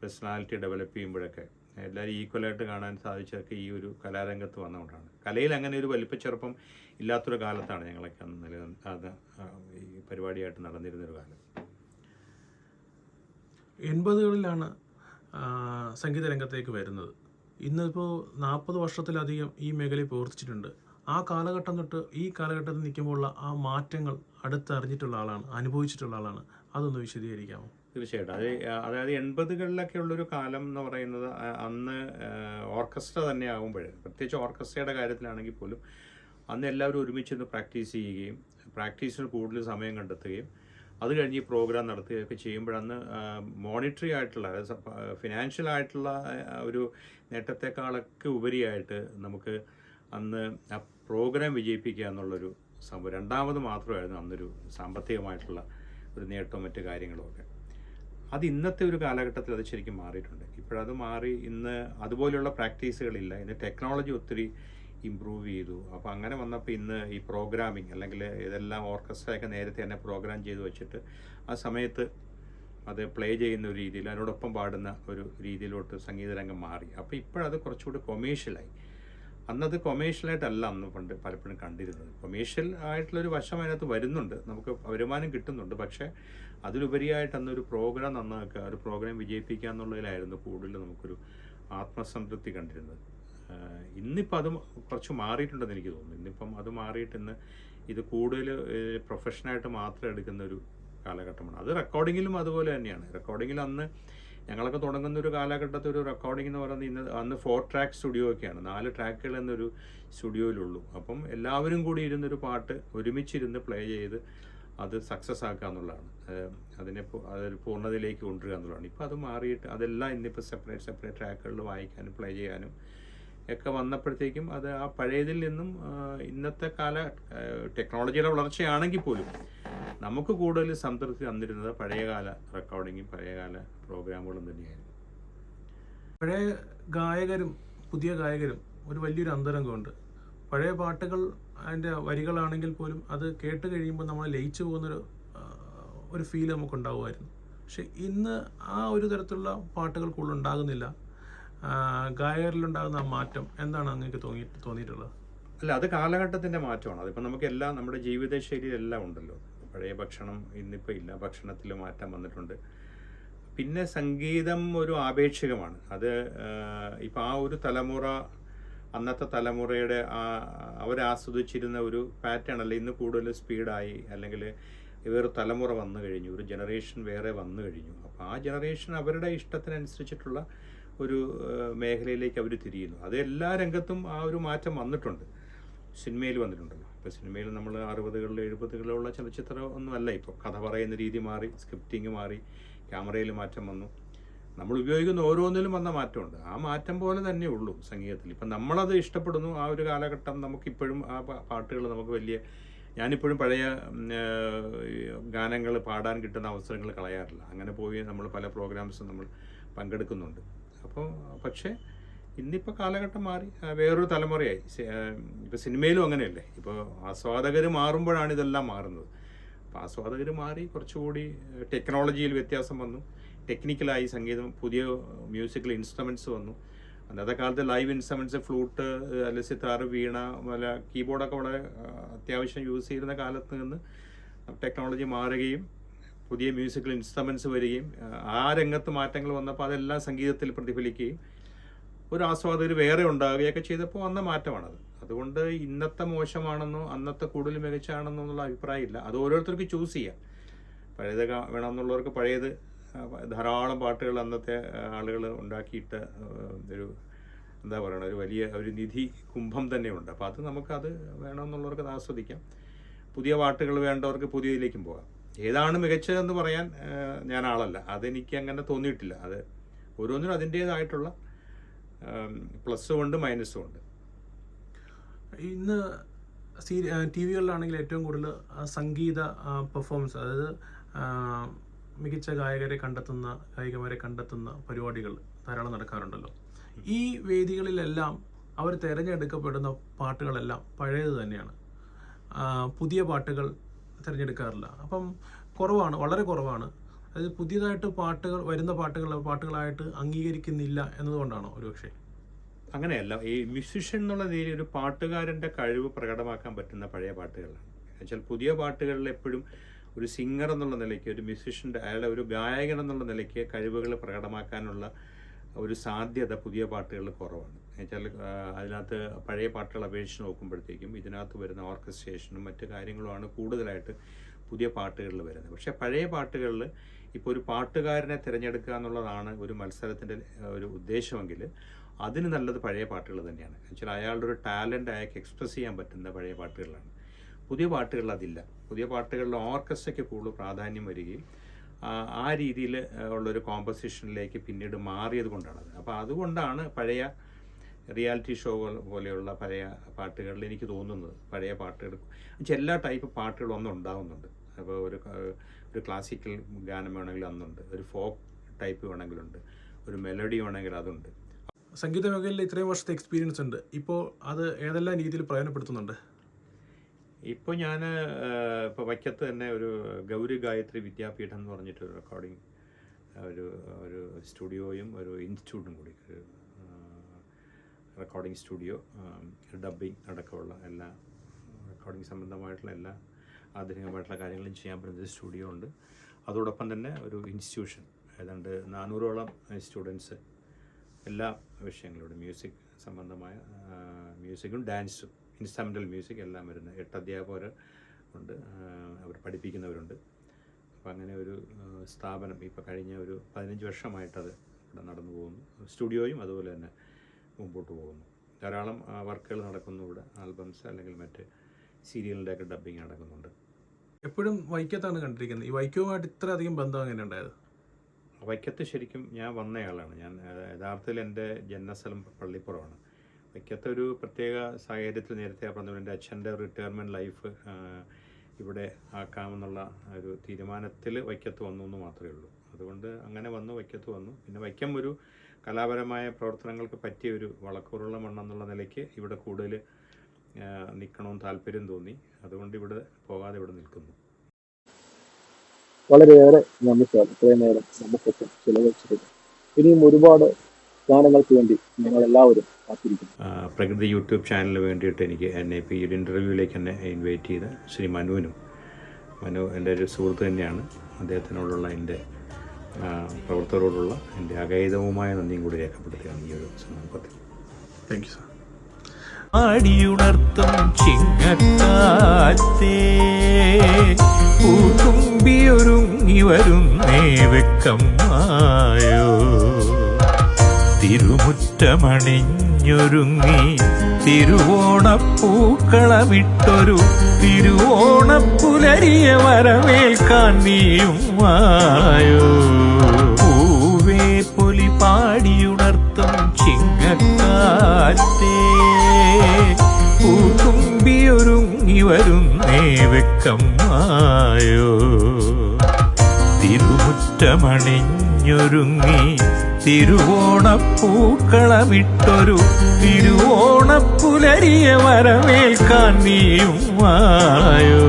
പേഴ്സണാലിറ്റി ഡെവലപ്പ് ചെയ്യുമ്പോഴൊക്കെ എല്ലാവരും ഈക്വലായിട്ട് കാണാൻ സാധിച്ചതൊക്കെ ഈ ഒരു കലാരംഗത്ത് വന്നുകൊണ്ടാണ്. കലയിൽ അങ്ങനെ ഒരു വലിപ്പച്ചെറുപ്പം ഇല്ലാത്തൊരു കാലത്താണ് ഞങ്ങളൊക്കെ അന്ന് ഈ പരിപാടിയായിട്ട് നടന്നിരുന്നൊരു കാലം. 80കളിലാണ് സംഗീത രംഗത്തേക്ക് വരുന്നത്. ഇന്നിപ്പോൾ 40 വർഷത്തിലധികം ഈ മേഖലയിൽ പ്രവർത്തിച്ചിട്ടുണ്ട്. ആ കാലഘട്ടം തൊട്ട് ഈ കാലഘട്ടത്തിൽ നിൽക്കുമ്പോഴുള്ള ആ മാറ്റങ്ങൾ അടുത്തറിഞ്ഞിട്ടുള്ള ആളാണ്, അനുഭവിച്ചിട്ടുള്ള ആളാണ്. അതൊന്ന് വിശദീകരിക്കാമോ? തീർച്ചയായിട്ടും അതായത് 80കളിലൊക്കെ ഉള്ളൊരു കാലം എന്ന് പറയുന്നത് അന്ന് ഓർക്കസ്ട്ര തന്നെ ആകുമ്പോൾ, പ്രത്യേകിച്ച് ഓർക്കസ്ട്രയുടെ കാര്യത്തിലാണെങ്കിൽ പോലും അന്ന് എല്ലാവരും ഒരുമിച്ചിരുന്ന് പ്രാക്ടീസ് ചെയ്യുകയും പ്രാക്ടീസിന് കൂടുതൽ സമയം കണ്ടെത്തുകയും അത് കഴിഞ്ഞ് ഈ പ്രോഗ്രാം നടത്തുകയൊക്കെ ചെയ്യുമ്പോഴന്ന് മോണിറ്ററി ആയിട്ടുള്ള, അതായത് ഫിനാൻഷ്യൽ ആയിട്ടുള്ള ഒരു നേട്ടത്തെക്കാളൊക്കെ ഉപരിയായിട്ട് നമുക്ക് അന്ന് ആ പ്രോഗ്രാം വിജയിപ്പിക്കുക എന്നുള്ളൊരു സംഭവം രണ്ടാമത് മാത്രമായിരുന്നു അന്നൊരു സാമ്പത്തികമായിട്ടുള്ള ഒരു നേട്ടവും മറ്റു കാര്യങ്ങളുമൊക്കെ. അത് ഇന്നത്തെ ഒരു കാലഘട്ടത്തിൽ അത് ശരിക്കും മാറിയിട്ടുണ്ട്. ഇപ്പോഴത് മാറി ഇന്ന് അതുപോലെയുള്ള പ്രാക്ടീസുകളില്ല. ഇന്ന് ടെക്നോളജി ഒത്തിരി ഇമ്പ്രൂവ് ചെയ്തു. അപ്പോൾ അങ്ങനെ വന്നപ്പോൾ ഇന്ന് ഈ പ്രോഗ്രാമിങ് അല്ലെങ്കിൽ ഇതെല്ലാം ഓർക്കസ്ട്രയൊക്കെ നേരത്തെ തന്നെ പ്രോഗ്രാം ചെയ്ത് വെച്ചിട്ട് ആ സമയത്ത് അത് പ്ലേ ചെയ്യുന്ന ഒരു രീതിയിൽ അതിനോടൊപ്പം പാടുന്ന ഒരു രീതിയിലോട്ട് സംഗീതരംഗം മാറി. അപ്പോൾ ഇപ്പോഴത് കുറച്ചുകൂടി കൊമേഴ്ഷ്യലായി. അന്നത് കൊമേഴ്ഷ്യലായിട്ടല്ല അന്ന് പണ്ട് പലപ്പോഴും കണ്ടിരുന്നത്. കൊമേഴ്ഷ്യൽ ആയിട്ടുള്ളൊരു വശം അതിനകത്ത് വരുന്നുണ്ട്, നമുക്ക് വരുമാനം കിട്ടുന്നുണ്ട്. പക്ഷേ അതിലുപരിയായിട്ട് അന്നൊരു പ്രോഗ്രാം നന്നാക്കുക, ഒരു പ്രോഗ്രാം വിജയിപ്പിക്കുക എന്നുള്ളതിലായിരുന്നു കൂടുതൽ നമുക്കൊരു ആത്മസംതൃപ്തി കണ്ടിരുന്നത്. ഇന്നിപ്പോൾ അത് കുറച്ച് മാറിയിട്ടുണ്ടെന്ന് എനിക്ക് തോന്നുന്നു. ഇന്നിപ്പം അത് മാറിയിട്ട് ഇന്ന് ഇത് കൂടുതൽ പ്രൊഫഷനായിട്ട് മാത്രം എടുക്കുന്ന ഒരു കാലഘട്ടമാണ്. അത് റെക്കോർഡിങ്ങിലും അതുപോലെ തന്നെയാണ്. റെക്കോർഡിങ്ങിൽ അന്ന് ഞങ്ങളൊക്കെ തുടങ്ങുന്ന ഒരു കാലഘട്ടത്തിൽ ഒരു റെക്കോർഡിംഗ് എന്ന് പറയുന്നത് അന്ന് 4 ട്രാക്ക് സ്റ്റുഡിയോ ഒക്കെയാണ്, 4 ട്രാക്കുകൾ എന്നൊരു സ്റ്റുഡിയോയിലുള്ളൂ. അപ്പം എല്ലാവരും കൂടി ഇരുന്നൊരു പാട്ട് ഒരുമിച്ചിരുന്ന് പ്ലേ ചെയ്ത് അത് സക്സസ് ആക്കുക എന്നുള്ളതാണ്, അതൊരു പൂർണ്ണതയിലേക്ക് കൊണ്ടുവരിക എന്നുള്ളതാണ്. ഇപ്പോൾ അത് മാറിയിട്ട് അതെല്ലാം ഇന്നിപ്പോൾ സെപ്പറേറ്റ് ട്രാക്കുകളിൽ വായിക്കാനും പ്ലേ ചെയ്യാനും ഒക്കെ വന്നപ്പോഴത്തേക്കും അത് ആ പഴയതിൽ നിന്നും ഇന്നത്തെ ടെക്നോളജിയുടെ വളർച്ചയാണെങ്കിൽ പോലും നമുക്ക് കൂടുതൽ സംതൃപ്തി തന്നിരുന്നത് പഴയകാല റെക്കോർഡിങ്ങും പഴയകാല പ്രോഗ്രാമുകളും തന്നെയായിരുന്നു. പഴയ ഗായകരും പുതിയ ഗായകരും ഒരു വലിയൊരു അന്തരംഗമുണ്ട്. പഴയ പാട്ടുകൾ അതിൻ്റെ വരികളാണെങ്കിൽ പോലും അത് കേട്ട് കഴിയുമ്പോൾ നമ്മൾ ലയിച്ചു പോകുന്നൊരു ഫീൽ നമുക്കുണ്ടാവുമായിരുന്നു. പക്ഷെ ഇന്ന് ആ ഒരു തരത്തിലുള്ള പാട്ടുകൾ കൂടുതൽ ഉണ്ടാകുന്നില്ല. ഗായകരിലുണ്ടാകുന്ന ആ മാറ്റം എന്താണ് അങ്ങേക്ക് തോന്നിയിട്ടുള്ളത്? അല്ല, അത് കാലഘട്ടത്തിൻ്റെ മാറ്റമാണ്. അതിപ്പോൾ നമുക്കെല്ലാം നമ്മുടെ ജീവിതശൈലിയിലെല്ലാം ഉണ്ടല്ലോ. പഴയ ഭക്ഷണം ഇന്നിപ്പോൾ ഇല്ല, ഭക്ഷണത്തിൽ മാറ്റം വന്നിട്ടുണ്ട്. പിന്നെ സംഗീതം ഒരു ആപേക്ഷികമാണ്. അത് ഇപ്പോൾ ആ ഒരു തലമുറ, അന്നത്തെ തലമുറയുടെ അവരാസ്വദിച്ചിരുന്ന ഒരു പാറ്റേൺ അല്ല ഇന്ന് കൂടുതൽ സ്പീഡായി, അല്ലെങ്കിൽ വേറെ തലമുറ വന്നു കഴിഞ്ഞു, ഒരു ജനറേഷൻ വേറെ വന്നു കഴിഞ്ഞു. അപ്പോൾ ആ ജനറേഷൻ അവരുടെ ഇഷ്ടത്തിനനുസരിച്ചിട്ടുള്ള ഒരു മേഖലയിലേക്ക് അവർ തിരിയുന്നു. അത് എല്ലാ രംഗത്തും ആ ഒരു മാറ്റം വന്നിട്ടുണ്ട്. സിനിമയിൽ വന്നിട്ടുണ്ടല്ലോ. ഇപ്പോൾ സിനിമയിൽ നമ്മൾ 60കളിലും 70കളിലുള്ള ചലച്ചിത്രം ഒന്നുമല്ല. ഇപ്പോൾ കഥ പറയുന്ന രീതി മാറി, സ്ക്രിപ്റ്റിങ് മാറി, ക്യാമറയിൽ മാറ്റം വന്നു, നമ്മൾ ഉപയോഗിക്കുന്ന ഓരോന്നിലും വന്ന മാറ്റമുണ്ട്. ആ മാറ്റം പോലെ തന്നെ ഉള്ളൂ സംഗീതത്തിൽ. ഇപ്പം നമ്മളത് ഇഷ്ടപ്പെടുന്നു. ആ ഒരു കാലഘട്ടം നമുക്കിപ്പോഴും ആ പാട്ടുകൾ നമുക്ക് ഞാനിപ്പോഴും പഴയ ഗാനങ്ങൾ പാടാൻ കിട്ടുന്ന അവസരങ്ങൾ കളയാറില്ല. അങ്ങനെ പോയി നമ്മൾ പല പ്രോഗ്രാംസും നമ്മൾ പങ്കെടുക്കുന്നുണ്ട്. അപ്പോൾ പക്ഷേ ഇന്നിപ്പോൾ കാലഘട്ടം മാറി, വേറൊരു തലമുറയായി. ഇപ്പോൾ സിനിമയിലും അങ്ങനെയല്ലേ, ഇപ്പോൾ ആസ്വാദകർ മാറുമ്പോഴാണ് ഇതെല്ലാം മാറുന്നത്. അപ്പോൾ ആസ്വാദകർ മാറി, കുറച്ചുകൂടി ടെക്നോളജിയിൽ വ്യത്യാസം വന്നു, ടെക്നിക്കലായി സംഗീതം, പുതിയ മ്യൂസിക്കൽ ഇൻസ്ട്രുമെൻറ്റ്സ് വന്നു. അന്നത്തെ കാലത്ത് ലൈവ് ഇൻസ്ട്രുമെൻറ്റ്സ്, ഫ്ലൂട്ട്, അല്ലെ സിത്താർ, വീണ, കീബോർഡൊക്കെ വളരെ അത്യാവശ്യം യൂസ് ചെയ്യുന്ന കാലത്ത് നിന്ന് ടെക്നോളജി മാറുകയും പുതിയ മ്യൂസിക്കൽ ഇൻസ്ട്രുമെൻറ്റ്സ് വരികയും ആ രംഗത്ത് മാറ്റങ്ങൾ വന്നപ്പോൾ അതെല്ലാം സംഗീതത്തിൽ പ്രതിഫലിക്കുകയും ഒരു ആസ്വാദകർ വേറെ ഉണ്ടാവുകയൊക്കെ ചെയ്തപ്പോൾ വന്ന മാറ്റമാണത്. അതുകൊണ്ട് ഇന്നത്തെ മോശമാണെന്നോ അന്നത്തെ കൂടുതൽ മികച്ചാണെന്നോ എന്നുള്ള അഭിപ്രായമില്ല. അത് ഓരോരുത്തർക്ക് ചൂസ് ചെയ്യാം. പഴയത് വേണമെന്നുള്ളവർക്ക് പഴയത്, ധാരാളം പാട്ടുകൾ അന്നത്തെ ആളുകൾ ഉണ്ടാക്കിയിട്ട് ഒരു എന്താ പറയുക, ഒരു വലിയ ഒരു നിധി കുംഭം തന്നെയുണ്ട്. അപ്പോൾ അത് നമുക്കത് വേണമെന്നുള്ളവർക്ക് അത് ആസ്വദിക്കാം. പുതിയ പാട്ടുകൾ വേണ്ടവർക്ക് പുതിയതിലേക്കും പോകാം. ഏതാണ് മികച്ചതെന്ന് പറയാൻ ഞാൻ ആളല്ല, അതെനിക്ക് അങ്ങനെ തോന്നിയിട്ടില്ല. അത് ഓരോന്നിനും അതിൻ്റേതായിട്ടുള്ള പ്ലസ്സും ഉണ്ട് മൈനസും ഉണ്ട്. ഇന്ന് ടി വികളിലാണെങ്കിൽ ഏറ്റവും കൂടുതൽ സംഗീത പെർഫോമൻസ്, അതായത് മികച്ച ഗായകരെ കണ്ടെത്തുന്ന, ഗായികമാരെ കണ്ടെത്തുന്ന പരിപാടികൾ ധാരാളം നടക്കാറുണ്ടല്ലോ. ഈ വേദികളിലെല്ലാം അവർ തിരഞ്ഞെടുക്കപ്പെടുന്ന പാട്ടുകളെല്ലാം പഴയത് തന്നെയാണ്. പുതിയ പാട്ടുകൾ തിരഞ്ഞെടുക്കാറില്ല. അപ്പം കുറവാണ്, വളരെ കുറവാണ്. അതായത് പുതിയതായിട്ട് വരുന്ന പാട്ടുകളായിട്ട് അംഗീകരിക്കുന്നില്ല എന്നതുകൊണ്ടാണോ ഒരുപക്ഷെ? അങ്ങനെയല്ല. ഈ മ്യൂസിഷ്യൻ എന്നുള്ള രീതിയിൽ ഒരു പാട്ടുകാരൻ്റെ കഴിവ് പ്രകടമാക്കാൻ പറ്റുന്ന പഴയ പാട്ടുകളാണ്. എന്നുവെച്ചാൽ പുതിയ പാട്ടുകളിൽ എപ്പോഴും ഒരു സിംഗർ എന്നുള്ള നിലയ്ക്ക്, ഒരു മ്യൂസിഷ്യൻ്റെ, അയാളുടെ ഒരു ഗായകൻ എന്നുള്ള നിലയ്ക്ക് കഴിവുകൾ പ്രകടമാക്കാനുള്ള ഒരു സാധ്യത പുതിയ പാട്ടുകളിൽ കുറവാണ്. എന്നുവെച്ചാൽ അതിനകത്ത് പഴയ പാട്ടുകൾ അപേക്ഷിച്ച് നോക്കുമ്പോഴത്തേക്കും ഇതിനകത്ത് വരുന്ന ഓർക്കസ്ട്രേഷനും മറ്റു കാര്യങ്ങളുമാണ് കൂടുതലായിട്ട് പുതിയ പാട്ടുകളിൽ വരുന്നത്. പക്ഷേ പഴയ പാട്ടുകളിൽ ഇപ്പോൾ ഒരു പാട്ടുകാരനെ തിരഞ്ഞെടുക്കുക എന്നുള്ളതാണ് ഒരു മത്സരത്തിൻ്റെ ഒരു ഉദ്ദേശമെങ്കിൽ അതിന് നല്ലത് പഴയ പാട്ടുകൾ തന്നെയാണ്. എന്നുവെച്ചാൽ അയാളുടെ ഒരു ടാലൻ്റ് അയാൾക്ക് എക്സ്പ്രസ് ചെയ്യാൻ പറ്റുന്ന പഴയ പാട്ടുകളിലാണ്. പുതിയ പാട്ടുകളിൽ അതില്ല. പുതിയ പാട്ടുകളിൽ ഓർക്കസ്ട്രയ്ക്ക് കൂടുതൽ പ്രാധാന്യം വരികയും ആ രീതിയിൽ ഉള്ളൊരു കോമ്പസിഷനിലേക്ക് പിന്നീട് മാറിയത് കൊണ്ടാണത്. അപ്പോൾ അതുകൊണ്ടാണ് പഴയ റിയാലിറ്റി ഷോ പോലെയുള്ള പഴയ പാട്ടുകളിൽ എനിക്ക് തോന്നുന്നത് പഴയ പാട്ടുകൾ എല്ലാ ടൈപ്പ് പാട്ടുകളും ഒന്നും ഉണ്ടാകുന്നുണ്ട്. അപ്പോൾ ഒരു ക്ലാസിക്കൽ ഗാനം വേണമെങ്കിൽ അന്നുണ്ട്, ഒരു ഫോക്ക് ടൈപ്പ് വേണമെങ്കിലുണ്ട്, ഒരു മെലഡി വേണമെങ്കിൽ അതുണ്ട്. സംഗീത മേഖലയിൽ ഇത്രയും വർഷത്തെ എക്സ്പീരിയൻസ് ഉണ്ട്. ഇപ്പോൾ അത് ഏതെല്ലാം രീതിയിൽ പ്രയോജനപ്പെടുത്തുന്നുണ്ട്? ഇപ്പോൾ ഞാൻ ഇപ്പോൾ വൈക്കത്ത് തന്നെ ഒരു ഗൗരി ഗായത്രി വിദ്യാപീഠം എന്ന് പറഞ്ഞിട്ടൊരു റെക്കോർഡിങ് ഒരു സ്റ്റുഡിയോയും ഒരു ഇൻസ്റ്റിറ്റ്യൂട്ടും കൂടി, ഒരു റെക്കോർഡിംഗ് സ്റ്റുഡിയോ, ഡബ്ബിങ് അടക്കമുള്ള എല്ലാ റെക്കോർഡിംഗ് സംബന്ധമായിട്ടുള്ള എല്ലാ ആധുനികമായിട്ടുള്ള കാര്യങ്ങളും ചെയ്യാൻ പറ്റുന്ന ഒരു സ്റ്റുഡിയോ ഉണ്ട്. അതോടൊപ്പം തന്നെ ഒരു ഇൻസ്റ്റിറ്റ്യൂഷൻ, ഏതാണ്ട് 400ഓളം സ്റ്റുഡൻസ് എല്ലാ വിഷയങ്ങളോടും മ്യൂസിക് സംബന്ധമായ മ്യൂസിക്കും ഡാൻസും ഇൻസ്ട്രുമെൻ്റൽ മ്യൂസിക് എല്ലാം വരുന്ന 8 അധ്യാപകർ ഉണ്ട്, അവർ പഠിപ്പിക്കുന്നവരുണ്ട്. അപ്പോൾ അങ്ങനെ ഒരു സ്ഥാപനം ഇപ്പോൾ കഴിഞ്ഞ ഒരു 15 വർഷമായിട്ടത് ഇവിടെ നടന്നു പോകുന്നു. സ്റ്റുഡിയോയും അതുപോലെ തന്നെ മുമ്പോട്ട് പോകുന്നു. ധാരാളം വർക്കുകൾ നടക്കുന്നു ഇവിടെ, ആൽബംസ് അല്ലെങ്കിൽ മറ്റ് സീരിയലിൻ്റെയൊക്കെ ഡബ്ബിങ് നടക്കുന്നുണ്ട്. എപ്പോഴും വൈക്കത്താണ് കണ്ടിരിക്കുന്നത്. ഈ വൈക്കവുമായിട്ട് ഇത്ര അധികം ബന്ധം എങ്ങനെ ഉണ്ടായത്? വൈക്കത്ത് ശരിക്കും ഞാൻ വന്നയാളാണ്. ഞാൻ യഥാർത്ഥത്തിൽ എൻ്റെ ജന്മസ്ഥലം പള്ളിപ്പുറമാണ്. വൈക്കത്ത് ഒരു പ്രത്യേക സാഹചര്യത്തിൽ നേരത്തെ പറഞ്ഞ എൻ്റെ അച്ഛൻ്റെ റിട്ടയർമെൻറ്റ് ലൈഫ് ഇവിടെ ആക്കാമെന്നുള്ള ഒരു തീരുമാനത്തിൽ വൈക്കത്ത് വന്നു എന്ന് മാത്രമേ ഉള്ളൂ. അതുകൊണ്ട് അങ്ങനെ വന്നു, വൈക്കത്ത് വന്നു. പിന്നെ വൈക്കം ഒരു കലാപരമായ പ്രവർത്തനങ്ങൾക്ക് പറ്റിയ ഒരു വളക്കൂറുള്ള മണ്ണെന്നുള്ള നിലയ്ക്ക് ഇവിടെ കൂടുതൽ നിൽക്കണമെന്ന് താല്പര്യം തോന്നി. അതുകൊണ്ട് ഇവിടെ പോകാതെ ഇവിടെ നിൽക്കുന്നു. വളരെയേറെ നന്ദി സാർ, ഇത്രയും നേരം നമുക്കൊക്കെ ചിലവഴിച്ചിരുന്നു. ഇനിയും ഒരുപാട് ഗാനങ്ങൾക്ക് വേണ്ടി ഞങ്ങളെല്ലാവരും കാത്തിരിക്കുന്നു. പ്രകൃതി യൂട്യൂബ് ചാനലിന് വേണ്ടിയിട്ട് എന്നെ ഇപ്പോൾ ഈ ഒരു ഇൻ്റർവ്യൂവിലേക്ക് എന്നെ ഇൻവൈറ്റ് ചെയ്ത ശ്രീ മനു എൻ്റെ ഒരു സുഹൃത്ത് തന്നെയാണ്. അദ്ദേഹത്തിനോടുള്ള എൻ്റെ പ്രവർത്തകരോടുള്ള എൻ്റെ അഗൈതവുമായ നന്ദിയും കൂടി രേഖപ്പെടുത്തുകയാണ് ഈ ഒരു സന്ദർഭത്തിൽ. Thank you sir. ആടിയുണർത്തും ചിങ്ങക്കാറ്റേ പൂതുമ്പിയൊരുങ്ങി വരുന്നേ വെക്കമ്മായോ തിരുമുറ്റമണിഞ്ഞൊരുങ്ങി തിരുവോണപ്പൂക്കളമിട്ടൊരു തിരുവോണപ്പുലരിയ വരവേൽക്കാൻ നീയും വായോ പൂവേ പൊലി പാടിയുണർത്തും ചിങ്ങക്കാറ്റേ പൂതുമ്പിയൊരുങ്ങി വരുന്നേ വെക്കമ്മായോ തിരുമുറ്റമണിഞ്ഞൊരുങ്ങി തിരുവോണപ്പൂക്കളമിട്ടൊരു തിരുവോണപ്പുലരിയ വരവേൽക്കാൻ നീയും വായോ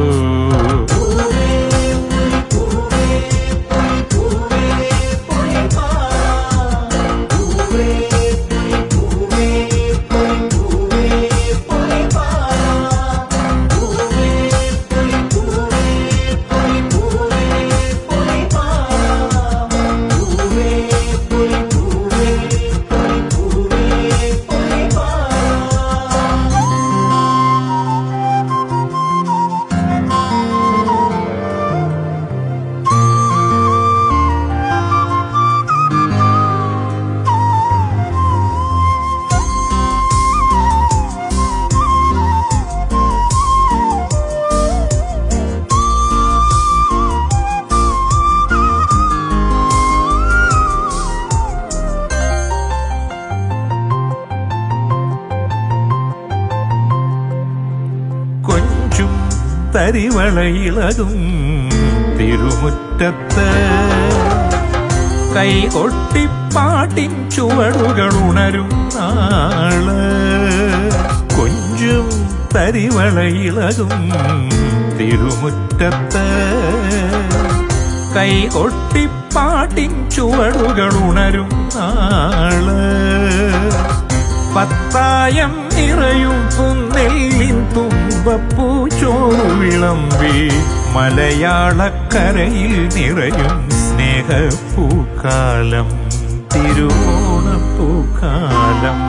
തരിവളയിളകും തിരുമുറ്റത്ത് കൈകൊട്ടിപ്പാട്ടിൻ ചുവടുകൾ ഉണരും നാള് കൊഞ്ചും തരിവളയിളകും തിരുമുറ്റത്ത് കൈകൊട്ടിപ്പാട്ടിൻ ചുവടുകൾ ഉണരും നാള് പത്തായം നിറയും പുന്നെല്ലിൻ തുമ്പപ്പൂ ചോറു വിളമ്പി മലയാളക്കരയിൽ നിറയും സ്നേഹപ്പൂക്കാലം തിരുവോണപ്പൂക്കാലം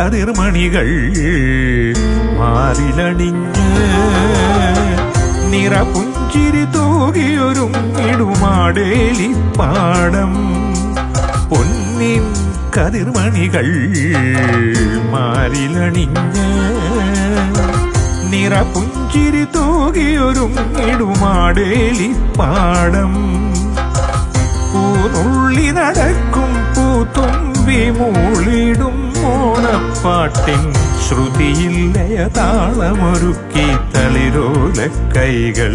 കതിർമണികൾ മാറിലണിഞ്ഞ് നിറപുഞ്ചിരി തൂകിയൊരുങ്ങിടുമാടേലിപ്പാടം പൊന്നിൻ കതിർമണികൾ മാറിലണിഞ്ഞ് നിറപുഞ്ചിരി തൂകിയൊരുങ്ങിടുമാടേലിപ്പാടം പൂനുള്ളി നടക്കും പൂത്തുമ്പി മൂളിടും ഓണപ്പാട്ടിൻ ശ്രുതിയിൽ ലയതാളമൊരുക്കി തളിരോല കൈകൾ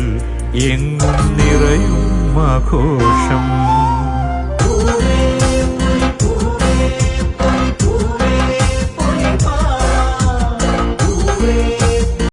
എങ്ങും നിറയും ആഘോഷം.